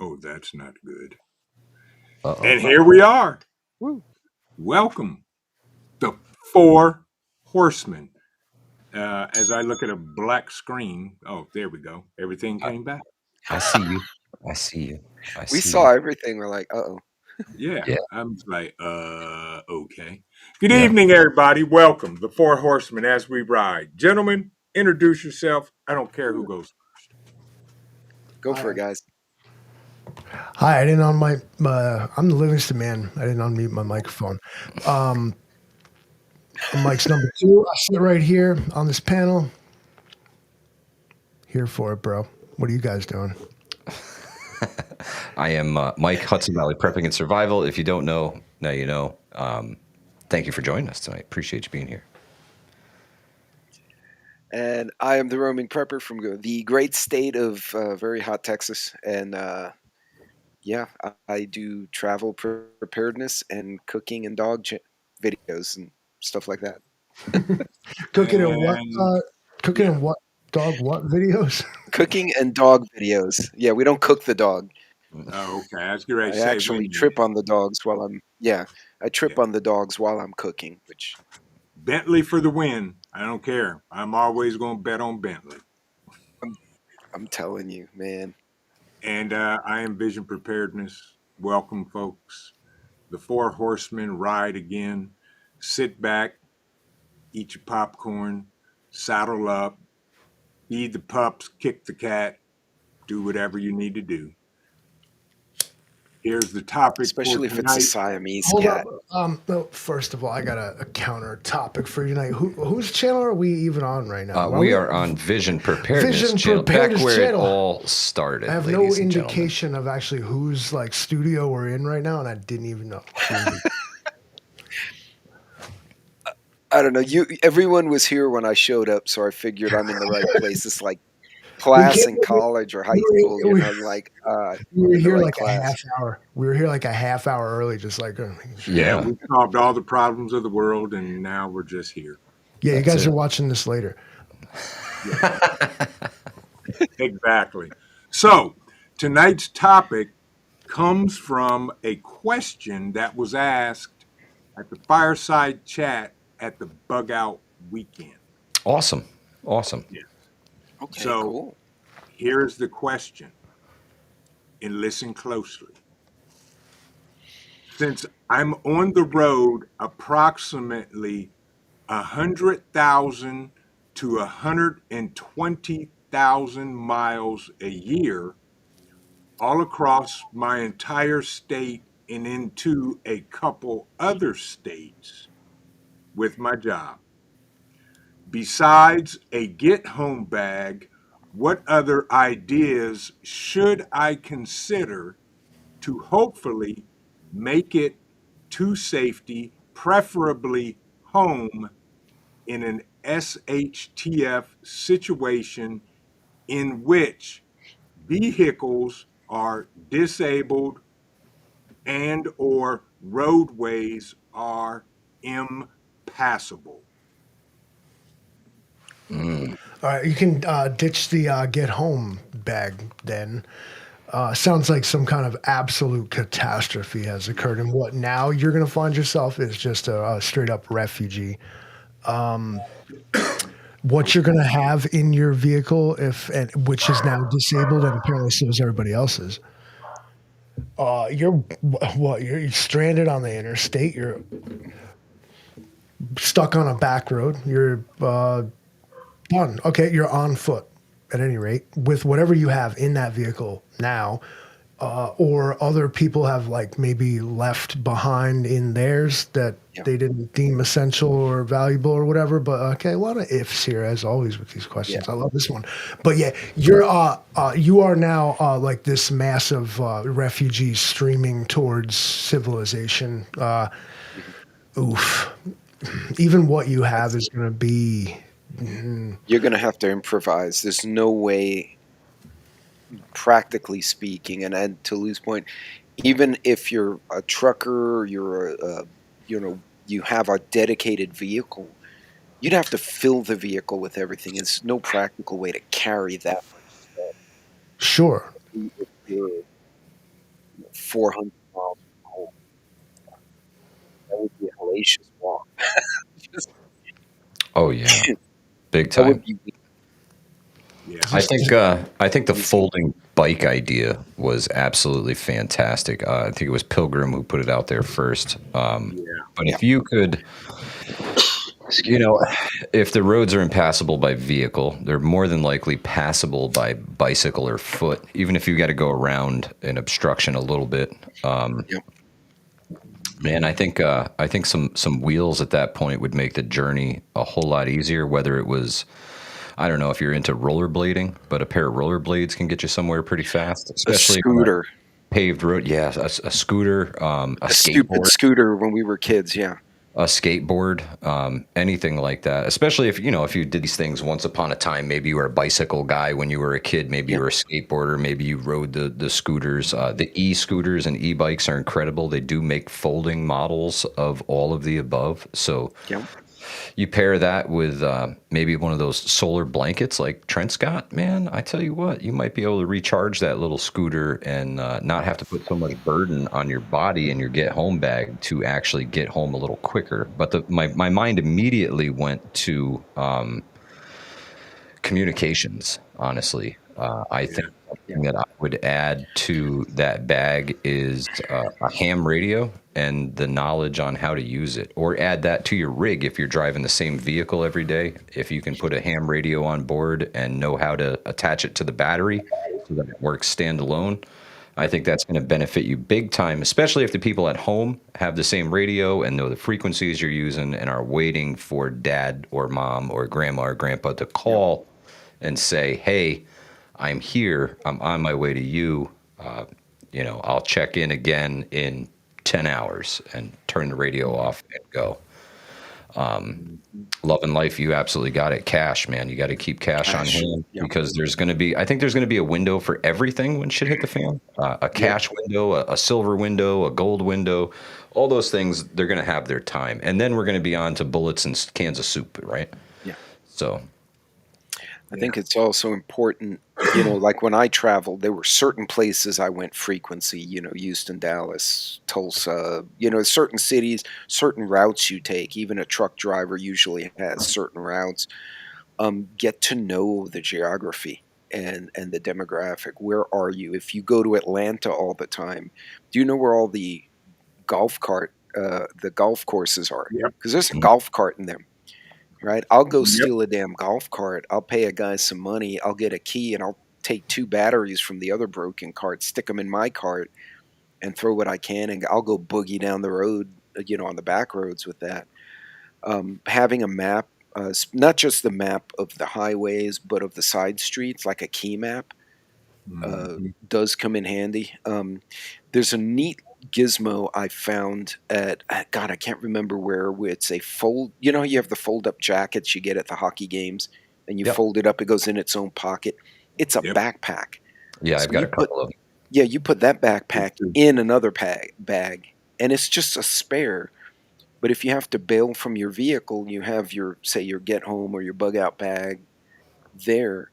Oh, that's not good. Uh-oh. And here we are. Woo. Welcome, the four horsemen. As I look at a black screen, oh, there we go. Everything I, came back. I see you. I see you. I We see saw you. everything. We're like, uh-oh. Yeah, Yeah. I'm just like, okay. Good Yeah. evening, everybody. Welcome, the four horsemen, as we ride. Gentlemen, introduce yourself. I don't care who goes. Go for it, guys. Hi, I didn't on my. I'm the Livingston man. I didn't unmute my microphone. Um, I'm Mike's number two. I sit right here on this panel. Here for it, bro. What are you guys doing? I am Mike, Hudson Valley Prepping and Survival. If you don't know, now you know. Thank you for joining us tonight. Appreciate you being here. And I am the roaming prepper from the great state of very hot Texas. And yeah, I do travel preparedness and cooking and videos and stuff like that. Cooking and what? And Cooking yeah, and what? Dog what videos? Cooking and dog videos. Yeah, we don't cook the dog. oh, okay. I was going to I say, wait actually a minute. trip on the dogs while I'm, I trip Yeah. on the dogs while I'm cooking, which Bentley for the win. I don't care. I'm always going to bet on Bentley. I'm telling you, man. And I am Vision Preparedness. Welcome, folks. The four horsemen ride again. Sit back, eat your popcorn, saddle up, feed the pups, kick the cat, do whatever you need to do. Here's the topic for Especially if it's a tonight. Siamese Hold cat. up. No, first of all, I got a counter topic for you tonight. Whose channel are we even on right now? We are on Vision Preparedness Vision channel, Preparedness back where channel. it all started. I have no indication of actually whose like studio we're in right now, and I didn't even know. I don't know. Everyone was here when I showed up, so I figured I'm in the right place. It's like class in college or high school, we, like we I'm were in the here right like class. a half hour. We were here like a half hour early, just like Yeah, we solved all the problems of the world, and now we're just here. Yeah, That's you guys it. are watching this later. Exactly. So tonight's topic comes from a question that was asked at the fireside chat at the bug out weekend. Awesome. Yeah. Okay, So cool. here's the question, and listen closely. Since I'm on the road approximately 100,000 to 120,000 miles a year, all across my entire state and into a couple other states with my job. Besides a get home bag, what other ideas should I consider to hopefully make it to safety, preferably home, in an SHTF situation in which vehicles are disabled and or roadways are impassable? All right, you can ditch the get home bag then. Sounds like some kind of absolute catastrophe has occurred, and what now you're going to find yourself is just a straight up refugee. What you're going to have in your vehicle, which is now disabled, and apparently so is everybody else's. You're what? You're stranded on the interstate. You're stuck on a back road. You're done. Okay, you're on foot at any rate with whatever you have in that vehicle now, or other people have like maybe left behind in theirs that Yeah. they didn't deem essential or valuable or whatever. But okay, a lot of ifs here as always with these questions. Yeah. I love this one. But yeah, you are now like this massive refugee streaming towards civilization. Oof. Even what you have is going to be. You're gonna have to improvise. There's no way, practically speaking, and to Lou's point, even if you're a trucker, you have a dedicated vehicle, you'd have to fill the vehicle with everything. There's no practical way to carry that much stuff. Sure. If you're 400 miles from home. That would be a hellacious walk. Just- Oh yeah, big that would time. be Yeah. I think the easy. folding bike idea was absolutely fantastic. I think it was Pilgrim who put it out there first. Yeah. But Yeah. if you could, you know, if the roads are impassable by vehicle, they're more than likely passable by bicycle or foot, even if you got to go around an obstruction a little bit. Yep. Man, I think some wheels at that point would make the journey a whole lot easier. Whether it was, I don't know if you're into rollerblading, but a pair of rollerblades can get you somewhere pretty fast, A especially on a scooter, paved road. Yeah, a scooter, a stupid scooter when we were kids. Yeah. a skateboard, anything like that. Especially if if you did these things once upon a time. Maybe you were a bicycle guy when you were a kid. Maybe you Yep. were a skateboarder. Maybe you rode the scooters. The e-scooters and e-bikes are incredible. They do make folding models of all of the above. So Yep. you pair that with maybe one of those solar blankets like Trent's got, man, I tell you what, you might be able to recharge that little scooter and not have to put so much burden on your body and your get home bag to actually get home a little quicker. But my mind immediately went to communications, honestly. I Yeah. think Yeah. something that I would add to that bag is a ham radio and the knowledge on how to use it, or add that to your rig if you're driving the same vehicle every day. If you can put a ham radio on board and know how to attach it to the battery so that it works standalone, I think that's going to benefit you big time, especially if the people at home have the same radio and know the frequencies you're using and are waiting for dad or mom or grandma or grandpa to Yep. call and say, "Hey, I'm here. I'm on my way to you. I'll check in again in 10 hours," and turn the radio off and go. Mhm. Love and life, you absolutely got it. Cash, man. You got to keep cash on Cash. hand Yep. because I think there's going to be a window for everything when shit hit the fan. A Yep. cash window, a silver window, a gold window, all those things, they're going to have their time. And then we're going to be on to bullets and cans of soup, right? Yeah. So, I Yeah. think it's also important, like when I traveled, there were certain places I went frequency, Houston, Dallas, Tulsa, certain cities, certain routes you take. Even a truck driver usually has certain routes. Get to know the geography and the demographic. Where are you? If you go to Atlanta all the time, do you know where all the golf courses are? Yep. Because there's a mm, golf cart in them. Right? I'll go Yep. steal a damn golf cart. I'll pay a guy some money. I'll get a key and I'll take 2 batteries from the other broken cart, stick them in my cart, and throw what I can, and I'll go boogie down the road, on the back roads with that. Having a map, not just the map of the highways, but of the side streets, like a key map, Mhm. does come in handy. There's a neat gizmo I found at God, I can't remember where. It's a fold. You know, how you have the fold-up jackets you get at the hockey games, and you yep. fold it up. It goes in its own pocket. It's a Yep. backpack. Yeah, I've So got a couple of them. you put that Me backpack too. in another bag, and it's just a spare. But if you have to bail from your vehicle, you have your get home or your bug out bag there.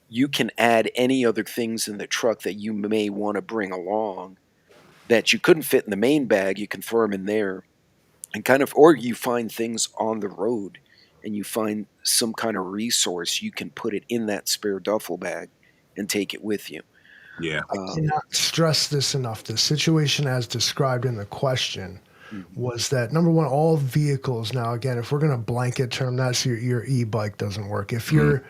You can add any other things in the truck that you may want to bring along that you couldn't fit in the main bag. You can throw them in there and or you find things on the road and you find some kind of resource, you can put it in that spare duffel bag and take it with you. Yeah. I Um, cannot stress this enough. The situation as described in the question mhm. was that number one, all vehicles now, again, if we're going to blanket term, that's your e-bike doesn't work. Mm,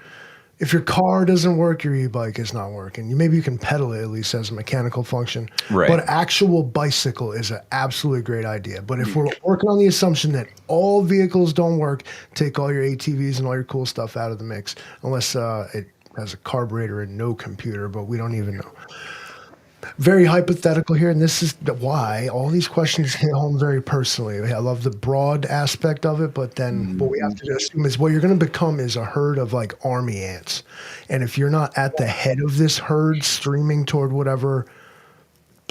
If your car doesn't work, your e-bike is not working. Maybe you can pedal it at least as a mechanical function, right. but actual bicycle is an absolutely great idea. But if Mm. we're working on the assumption that all vehicles don't work, take all your ATVs and all your cool stuff out of the mix, unless it has a carburetor and no computer, but we don't even know. Very hypothetical here, and this is why all these questions hit home very personally. I love the broad aspect of it, but then what we have Mhm. to assume is what you're going to become is a herd of like army ants. And if you're not at the head of this herd, streaming toward whatever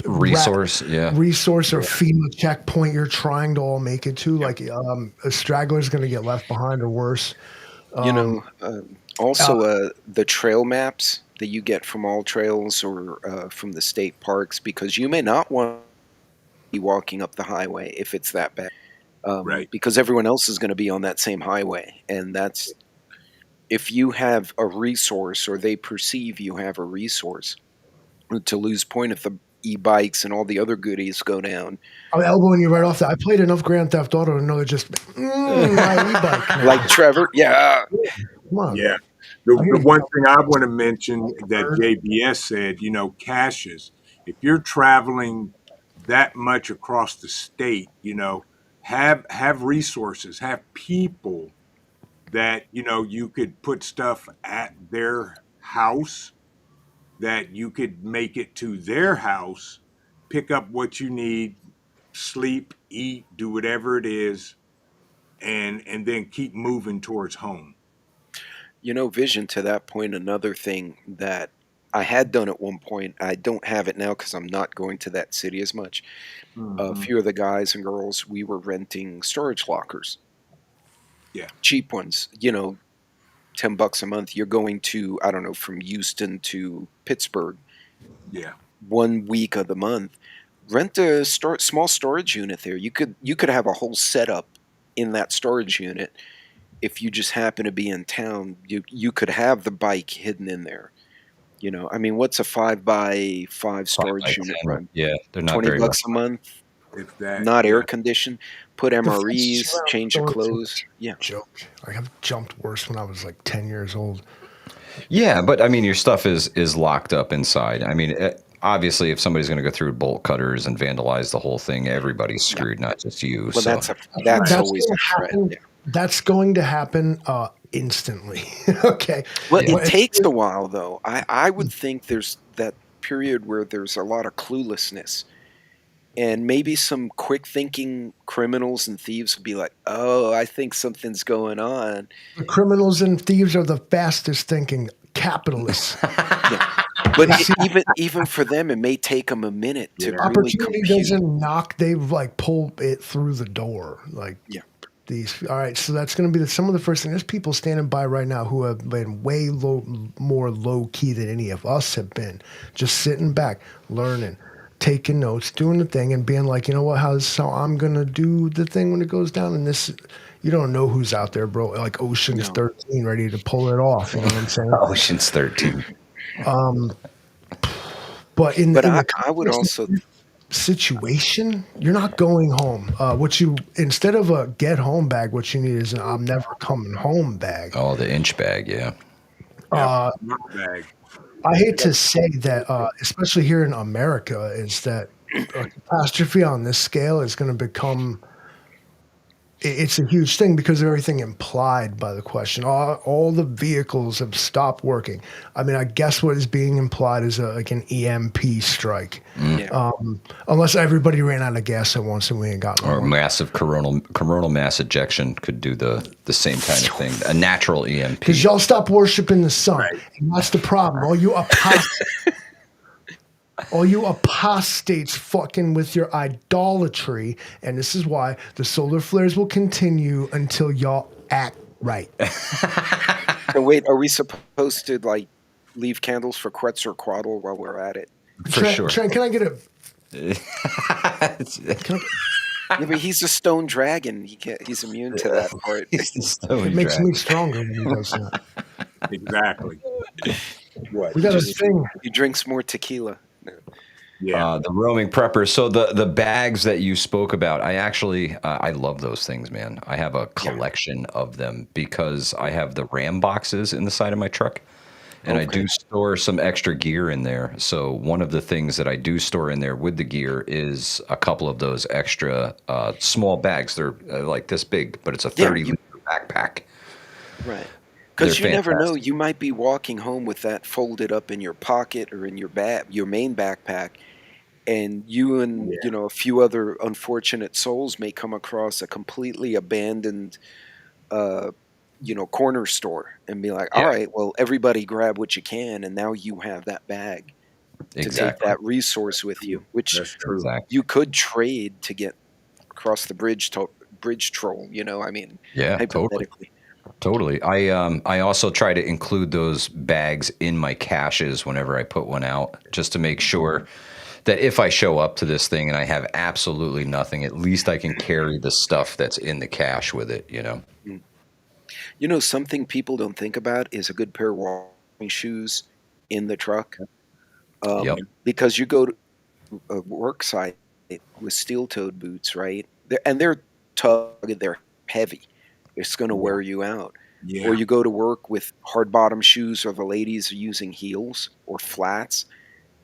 rat Resource, yeah. resource or Yeah. FEMA checkpoint you're trying to all make it to, Yep. like a straggler is going to get left behind or worse. You Um, know, uh, also the trail maps. that you get from all trails or from the state parks, because you may not want to be walking up the highway if it's that bad, Right. because everyone else is going to be on that same highway, and that's if you have a resource or they perceive you have a resource to lose point if the e-bikes and all the other goodies go down. I'm elbowing you right off that. I played enough Grand Theft Auto to know that just my e-bike now. Like Trevor, yeah. Come on. Yeah. I'm The gonna one get thing I want to mention that JBS said, caches. If you're traveling that much across the state, have resources, have people that, you could put stuff at their house, that you could make it to their house, pick up what you need, sleep, eat, do whatever it is, and then keep moving towards home. Vision, to that point, another thing that I had done at one point, I don't have it now because I'm not going to that city as much. A Hmm. few of the guys and girls, we were renting storage lockers, Yeah. cheap ones, $10 a month. You're going to, I don't know, from Houston to Pittsburgh Yeah. 1 week of the month. Rent a small storage unit there. You could have a whole setup in that storage unit. If you just happen to be in town, you could have the bike hidden in there. I mean, what's a 5x5 5 by storage unit 10. run? Yeah, they're not 20 very much. bucks a month, If that, not air yeah. conditioned. Put the fences MREs, around change your throwing too clothes. much. Yeah, Joke. Like I've jumped worse when I was like 10 years old. Yeah, but I mean, your stuff is locked up inside. I mean, obviously, if somebody's going to go through bolt cutters and vandalize the whole thing, everybody's yeah. screwed, not just you. Well, So that's Right. always going a to threat. happen. Yeah. That's going to happen instantly. Okay. Well, Yeah. it takes a while, though. I would think there's that period where there's a lot of cluelessness, and maybe some quick thinking criminals and thieves would be like, "Oh, I think something's going on." The criminals and thieves are the fastest thinking capitalists. Yeah. But They see even for them, it may take them a minute to Yeah. really opportunity compute. doesn't knock, they like pull it through the door. Like Yeah. these. All right, so that's going to be some of the first thing. There's people standing by right now who have been way more low key than any of us have been, just sitting back, learning, taking notes, doing the thing, and being like, you know what, how I'm going to do the thing when it goes down. And this, you don't know who's out there, bro. Like Ocean's No. 13, ready to pull it off. You know what I'm saying? Ocean's 13. But in But the I would also, situation, you're not going home. What you instead of a get home bag, what you need is an I'm never coming home bag. Oh, the inch bag, yeah. Yeah. Bag. I hate to say that, especially here in America, is that a catastrophe on this scale is going to become. It's a huge thing because of everything implied by the question. All the vehicles have stopped working. I mean, I guess what is being implied is like an EMP strike. yeah. Unless everybody ran out of gas at once and we ain't got no Or more. massive coronal mass ejection could do the same kind of thing. A natural E EMP. Because y'all stop worshiping the sun. Right. And that's the problem. All you apostates fucking with your idolatry. And this is why the solar flares will continue until y'all act right. So wait, are we supposed to like leave candles for Quetzalcoatl while we're at it? For sure. Trent, can I get a... Yeah, but he's a stone dragon. He's immune to that part. He's the stone It makes dragon. me stronger when he does that. Exactly. What? We got a Just- thing. He drinks more tequila. No. Yeah. The roaming prepper. So the bags that you spoke about, I actually I love those things, man. I have a collection of them because I have the RAM boxes in the side of my truck, and I do store some extra gear in there. So one of the things that I do store in there with the gear is a couple of those extra small bags. They're like this big, but it's a 30-liter backpack. Right. Because They're you never know. fantastic. You might be walking home with that folded up in your pocket or in your main backpack, and you and a few other unfortunate souls may come across a completely abandoned corner store and be like, all Yeah. right, well, everybody grab what you can, and now you have that bag to take Exactly. that resource with you, which That's true. Exactly. you could trade to get across the bridge troll, I mean, Yeah, totally. hypothetically. Totally. I also try to include those bags in my caches whenever I put one out, just to make sure that if I show up to this thing and I have absolutely nothing, at least I can carry the stuff that's in the cache with it, you know? Mm. You know, something people don't think about is a good pair of walking shoes in the truck. Yep. Because you go to a work site with steel-toed boots, right? They're tough, they're heavy. It's gonna Yeah. wear you out. Or Yeah. you go to work with hard bottom shoes, or the ladies are using heels or flats.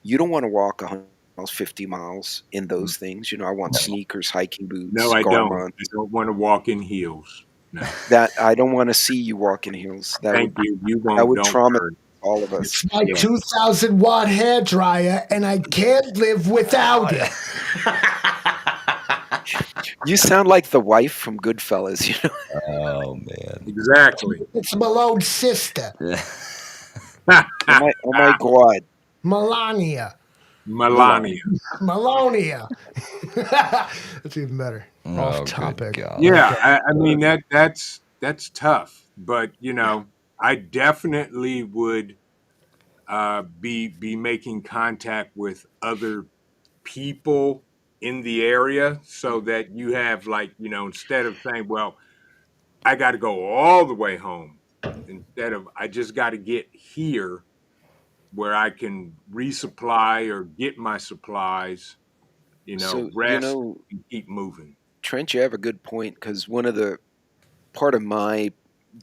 You don't wanna walk 100 miles, 50 miles in Mm. those things. You know, I want No. sneakers, hiking No, boots, I don't. I Garments. don't want to walk in heels. No. That I don't wanna see you walk in heels. Thank you. You That won't. would Don't traumatize worry. all of us. It's my Yeah. 2,000-watt hair dryer, and I can't live without it. You sound like the wife from Goodfellas, you know? Oh, man. Exactly. It's Malone's sister, Oh my god. Melania. Melania. Melania. Melonia. That's even better. Off Oh, good topic. golly. Yeah, Okay. I mean that's tough, but I definitely would be making contact with other people in the area so Mm. that you have like instead of saying, well, I got to go all the way home, instead of I just got to get here where I can resupply or get my supplies, So, you rest know, and keep moving. Trent, you have a good point because one of the part of my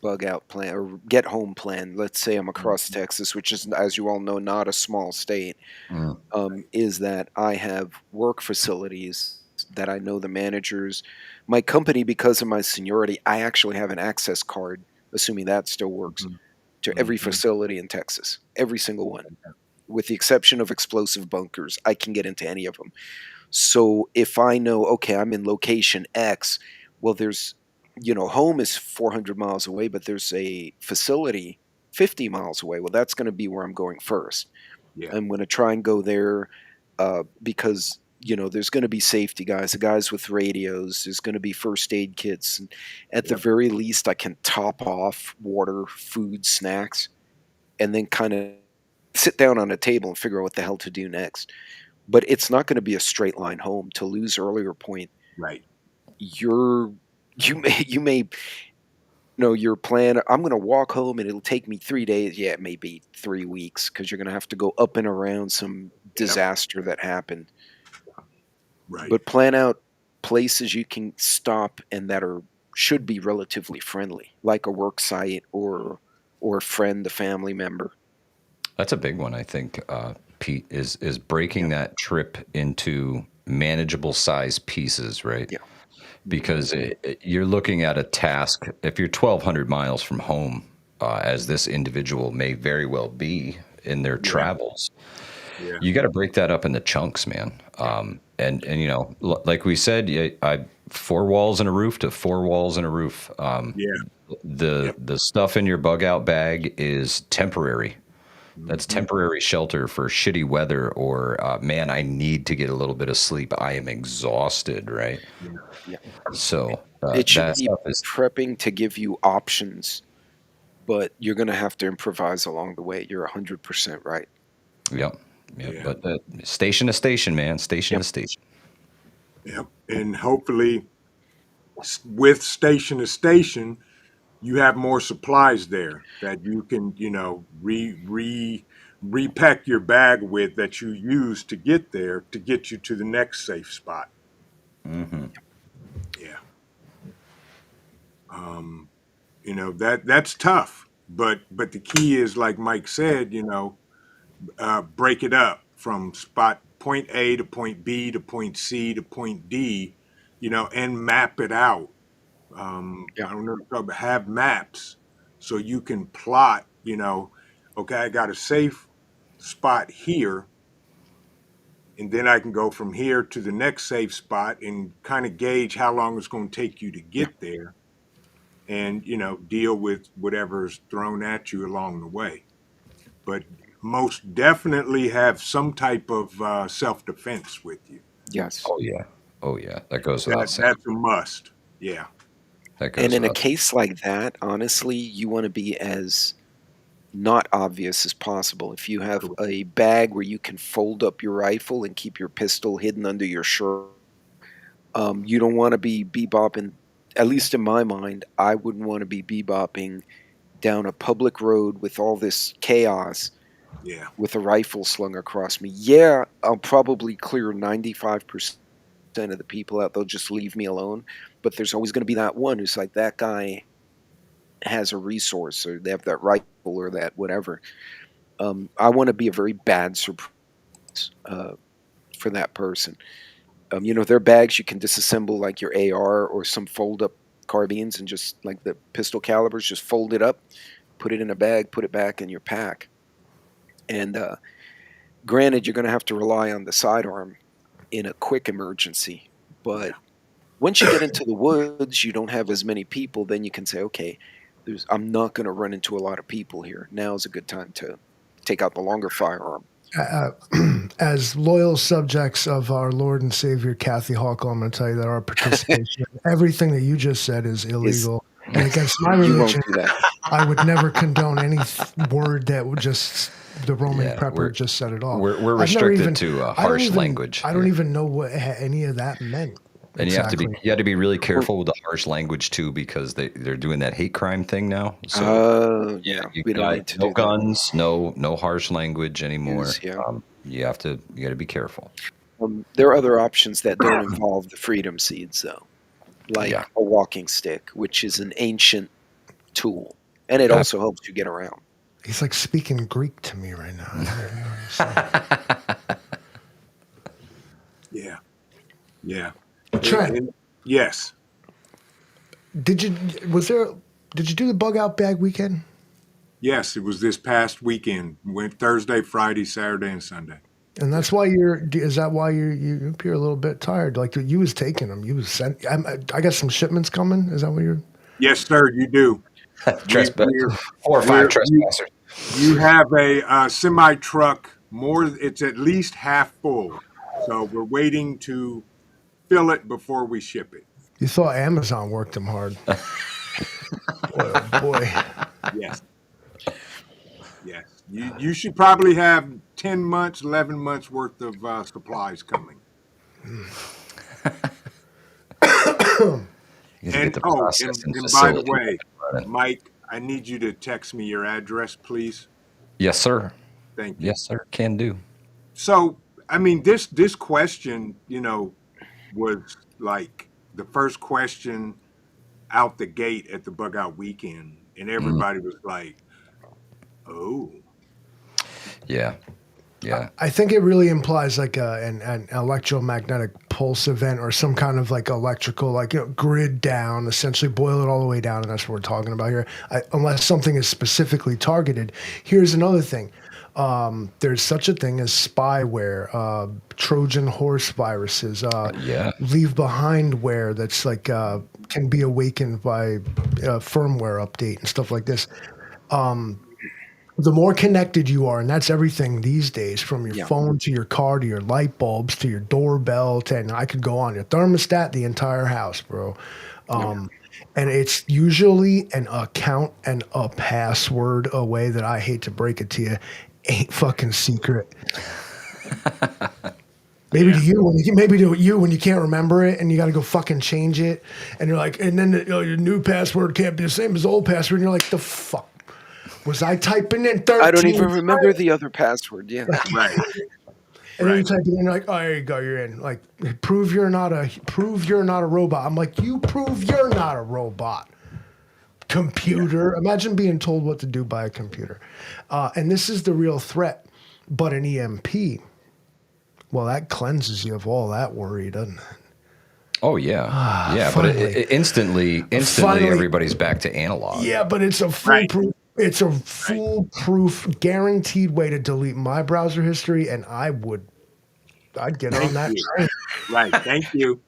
bug out plan or get home plan, let's say I'm across Mhm. Texas, which is, as you all know, not a small state, Mm, is that I have work facilities that I know the managers. My company, because of my seniority, I actually have an access card, assuming that still works, Mhm. to every Mhm. facility in Texas, every single one, with the exception of explosive bunkers. I can get into any of them. So if I know, okay, I'm in location X, well, home is 400 miles away, but there's a facility 50 miles away. Well, that's going to be where I'm going first. Yeah. I'm going to try and go there because, there's going to be safety guys, the guys with radios, there's going to be first aid kits. And at the Yep. very least, I can top off water, food, snacks, and then kind of sit down on a table and figure out what the hell to do next. But it's not gonna be a straight line home. To Lou's earlier point, Right. you're you may know your plan, "I'm gonna walk home and it'll take me 3 days." Yeah, it may be 3 weeks because 'cause you're gonna have to go up and around some Yep. disaster that happened. Right. But plan out places you can stop and that are should be relatively friendly, like a work site or a friend, a family member. that's a big one, I think, Pete, is breaking Yeah, that trip into manageable size pieces, right? yeah, Because you're looking at a task. If you're 1,200 miles from home, as this individual may very well be in their Yeah. travels, Yeah. you got to break that up into chunks, man. And like we said, four walls and a roof to four walls and a roof. Yeah. The Yep. the stuff in your bug out bag is temporary. That's Mhm. temporary shelter for shitty weather, or man, I need to get a little bit of sleep. I am exhausted, right? Yeah. yeah. So It should that be stuff is, prepping to give you options, but you're gonna have to improvise along the way. You're 100% right. yep, yep. Yeah. But station to station, man, station Yep. to station. Yep. And hopefully, with station to station, you have more supplies there that you can, repack your bag with that you use to get there to get you to the next safe spot. Hmm. Yeah. That's tough. But the key is, like Mike said, break it up from spot point A to point B to point C to point D, and map it out. Yeah. I don't know, but have maps so you can plot, okay, I got a safe spot here, and then I can go from here to the next safe spot and kind of gauge how long it's going to take you to Yeah. get there and, deal with whatever's thrown at you along the way. But most definitely have some type of self-defense with you. Yes. Oh yeah, oh yeah. That goes without That saying. that's a must. Yeah. That And goes in a without. case like that, honestly, you want to be as not obvious as possible. If you have a bag where you can fold up your rifle and keep your pistol hidden under your shirt, you don't want to be bebopping. At least in my mind, I wouldn't want to be bebopping down a public road with all this chaos Yeah. with a rifle slung across me. Yeah, I'll probably clear 95% of the people out. They'll just leave me alone. But there's always going to be that one who's like, that guy has a resource, or they have that rifle or that whatever. I want to be a very bad surprise uh, for that person. Their bags you can disassemble like your AR or some fold up carbines and just like the pistol calibers, just fold it up, put it in a bag, put it back in your pack. And granted, you're going to have to rely on the sidearm in a quick emergency. But once you get into the woods, you don't have as many people. Then you can say, okay, I'm not going to run into a lot of people here. Now's a good time to take out the longer firearm. As loyal subjects of our Lord and Savior Kathy Hochul, I'm going to tell you that our participation in everything that you just said is illegal and against my You won't religion. do that. I would never condone any word that would just the Roman Yeah, prepper just said it all. We're I've never restricted even- to I don't harsh even- language. I don't even know what any of that meant. And exactly. you have to be really careful with the harsh language too, because they're doing that hate crime thing now. So We don't need to no do guns, no harsh language anymore. that. You got to be careful. There are other options that don't involve the freedom seeds, though, like Yeah. a walking stick, which is an ancient tool, and it also helps you get around. He's like speaking Greek to me right now. I don't know what he's saying. Yeah. Trent, Yes. did you do the bug out bag weekend? Yes, it was this past weekend. Went Thursday, Friday, Saturday, and Sunday. And that's why is that why you appear a little bit tired? Like you was taking them, you was sent. I got some shipments coming. Is that what you're? Yes, sir, you do. Trespass. We're- 4 or 5 we're- trespassers. You have a semi truck. It's at least half full. So we're waiting to fill it before we ship it. You thought Amazon worked them hard. Boy, oh boy. Yes. Yes. You should probably have 10 months, 11 months worth of supplies coming. And by the way, Mike, I need you to text me your address, please. Yes, sir. Thank you. Yes, sir. Can do. So, I mean, this question, was like the first question out the gate at the bug out weekend, and everybody was like, "Oh, Yeah. Yeah. I think it really implies like an electromagnetic pulse event or some kind of like electrical, like grid down, essentially boil it all the way down, and that's what we're talking about here. Unless something is specifically targeted. Here's another thing. There's such a thing as spyware, Trojan horse viruses, leave behindware that's like can be awakened by firmware update and stuff like this. The more connected you are, and that's everything these days, from your phone to your car to your light bulbs to your doorbell, and I could go on your thermostat, the entire house, bro. And it's usually an account and a password away that I hate to break it to you. Ain't fucking secret. Maybe to you when you can't remember it and you got to go fucking change it, and you're like, and then your new password can't be the same as the old password, and you're like, the fuck was I typing in 13? I don't even remember the other password. Yeah, right." And then you type it in, you're like, oh, there you go, you're in. Like, prove you're not a robot. I'm like, you prove you're not a robot. Computer. Imagine being told what to do by a computer. And this is the real threat. But an EMP, well, that cleanses you of all that worry, doesn't it? Oh yeah, yeah. But instantly, everybody's back to analog. Yeah, but it's a foolproof. It's a foolproof, guaranteed way to delete my browser history, and I'd get on that train. Right. Thank you.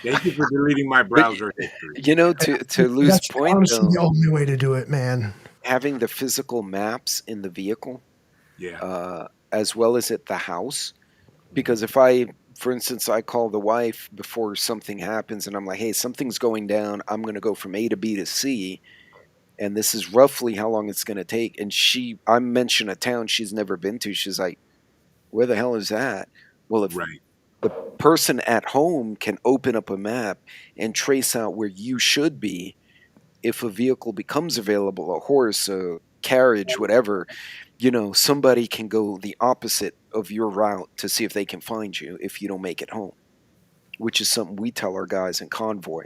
Thank you for deleting my browser history. To Lou's point, honestly though, the only way to do it, man. having the physical maps in the vehicle, as well as at the house, because if I for instance, I call the wife before something happens, and I'm like, "Hey, something's going down. I'm going to go from A to B to C, and this is roughly how long it's going to take." And I mention a town she's never been to. She's like, "Where the hell is that?" Well, if Right. the person at home can open up a map and trace out where you should be, if a vehicle becomes available, a horse, a carriage, whatever, somebody can go the opposite of your route to see if they can find you if you don't make it home, which is something we tell our guys in convoy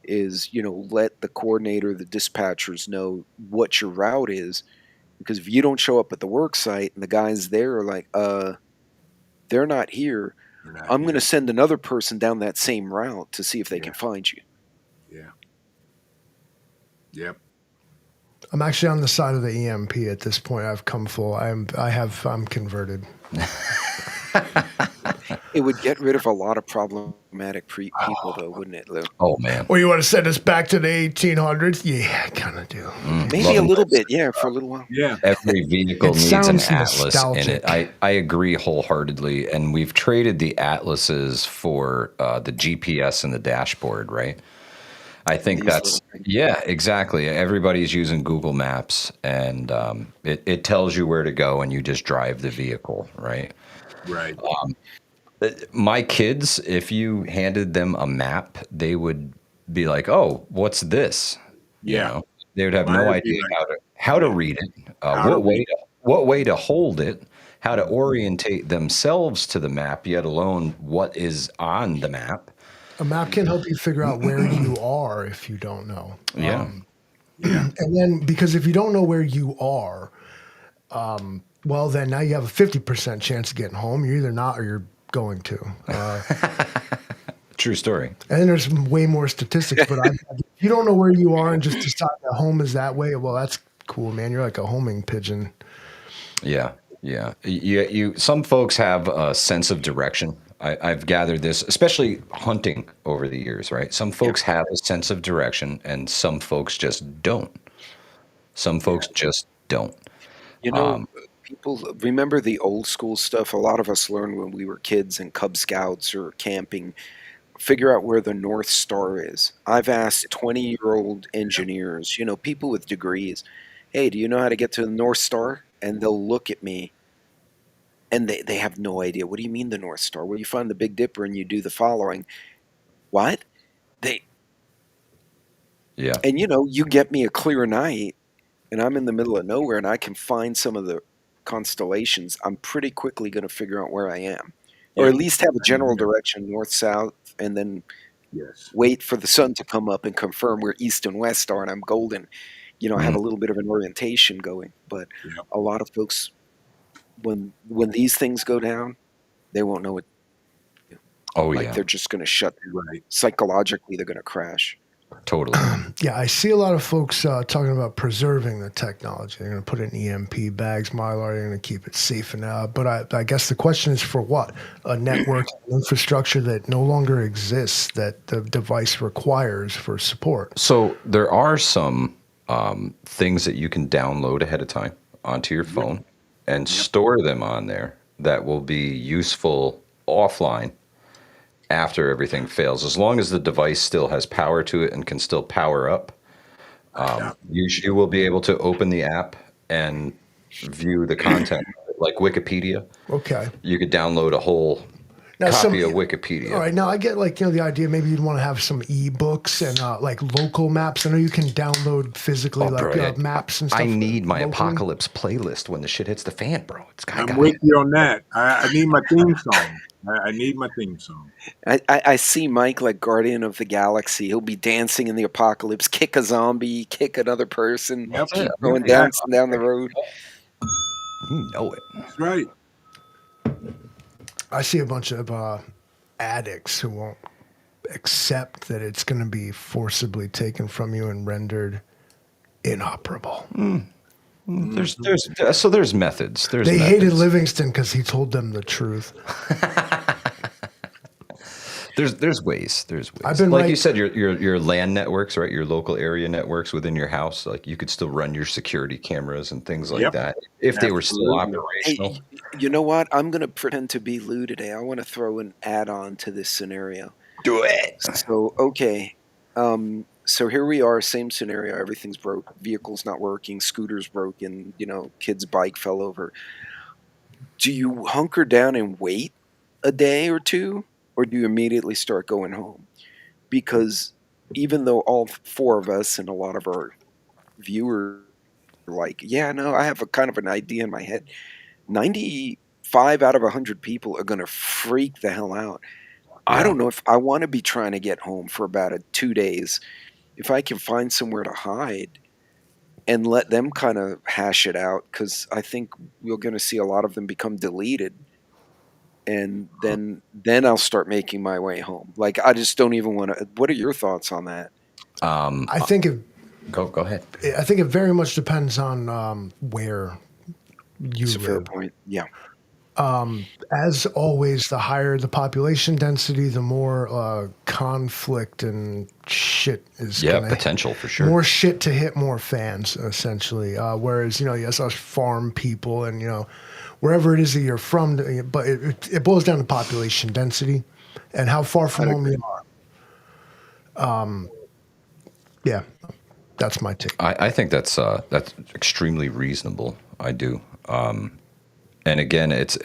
is, let the coordinator, the dispatchers know what your route is, because if you don't show up at the work site and the guys there are like, they're not here, They're not I'm going to here. send another person down that same route to see if they Yeah. can find you. Yeah. Yep. I'm actually on the side of the EMP at this point. I've come full. I'm converted. It would get rid of a lot of problematic people, though, wouldn't it, Lou? Oh man. Or you want to send us back to the 1800s? Yeah, I kind of do. Maybe a Loving little this. bit, yeah, for a little while. Yeah. Every vehicle It needs an sounds atlas in it. nostalgic. I agree wholeheartedly. And we've traded the atlases for the GPS and the dashboard, right? I think These that's, little things. yeah, exactly. Everybody's using Google Maps, and it tells you where to go, and you just drive the vehicle, right? Right. My kids, if you handed them a map, they would be like, "Oh, what's this?" You Yeah. know, they would have Mine no would be idea like, how to yeah, read it, how to read. what way to hold it, how to orientate themselves to the map, yet alone what is on the map. A map can help you figure out where you are if you don't know. Yeah, Yeah. And then, because if you don't know where you are, well, then now you have a 50% chance of getting home. You're either not or you're going to. true story. And then there's way more statistics. But if you don't know where you are and just decide that home is that way, well, that's cool, man. You're like a homing pigeon. Yeah, yeah. Some folks have a sense of direction. I've gathered this, especially hunting over the years, right? Some folks have a sense of direction, and some folks just don't. Some folks just don't. People remember the old school stuff. A lot of us learned when we were kids in Cub Scouts or camping. Figure out where the North Star is. I've asked 20-year-old engineers, people with degrees, "Hey, do you know how to get to the North Star?" And they'll look at me and they have no idea. "What do you mean the North Star?" "Well, you find the Big Dipper and you do the following." "What?" They Yeah, And you get me a clear night and I'm in the middle of nowhere and I can find some of the constellations, I'm pretty quickly going to figure out where I am. Or Yep. at least have a Same general here. direction, north, south, and then Yes. wait for the sun to come up and confirm where east and west are, and I'm golden. I have Mhm. a little bit of an orientation going. But Yep. a lot of folks, when these things go down, they won't know what to do. Oh Like yeah, they're just going to shut down. Right. Psychologically, they're going to crash. totally. Yeah, I see a lot of folks talking about preserving the technology. They're going to put it in EMP bags, Mylar. They're going to keep it safe. But I guess the question is for what? A network infrastructure that no longer exists that the device requires for support. So there are some things that you can download ahead of time onto your phone and store them on there that will be useful offline after everything fails, as long as the device still has power to it and can still power up. Yeah. You will be able to open the app and view the content, like Wikipedia. Okay. You could download a whole Now, copy of all Wikipedia. right. Now I get the idea. Maybe you'd want to have some ebooks and like local maps. I know you can download physically Bro, maps and stuff. I need my locally. apocalypse playlist when the shit hits the fan, bro. I'm with you on that. I need my theme song. I need my theme song. I see Mike like Guardian of the Galaxy. He'll be dancing in the apocalypse, kick a zombie, kick another person, Yep. keep Yeah. going Yeah. down the road. You know it. That's right. I see a bunch of addicts who won't accept that it's going to be forcibly taken from you and rendered inoperable. There's methods. There's They methods. hated Livingston because he told them the truth. There's ways. There's I've ways. been Like you right. said, your LAN networks, right? Your local area networks within your house. Like you could still run your security cameras and things like Yep, that if they were still absolutely. operational. Hey, you know what? I'm going to pretend to be Lou today. I want to throw an add-on to this scenario. Do it. So, okay. So here we are, same scenario. Everything's broke. Vehicle's not working. Scooter's broken. Kid's bike fell over. Do you hunker down and wait a day or two, or do you immediately start going home? Because even though all four of us and a lot of our viewers are like, yeah, no, I have a kind of an idea in my head. 95 out of 100 people are going to freak the hell out. I Yeah. don't know if I want to be trying to get home for about 2 days. If I can find somewhere to hide and let them kind of hash it out, because I think we're going to see a lot of them become deleted, and then I'll start making my way home. Like, I just don't even want to. What are your thoughts on that? I think it. Go ahead. I think it very much depends on where you It's a fair live. point. Yeah. As always, the higher the population density, the more conflict and shit is Yeah, gonna potential for sure. more shit to hit more fans essentially. Whereas yes, us farm people and wherever it is that you're from, but it boils down to population density and how far from I'd home agree. you are. Yeah, that's my take. I think that's extremely reasonable. I do. And again, it's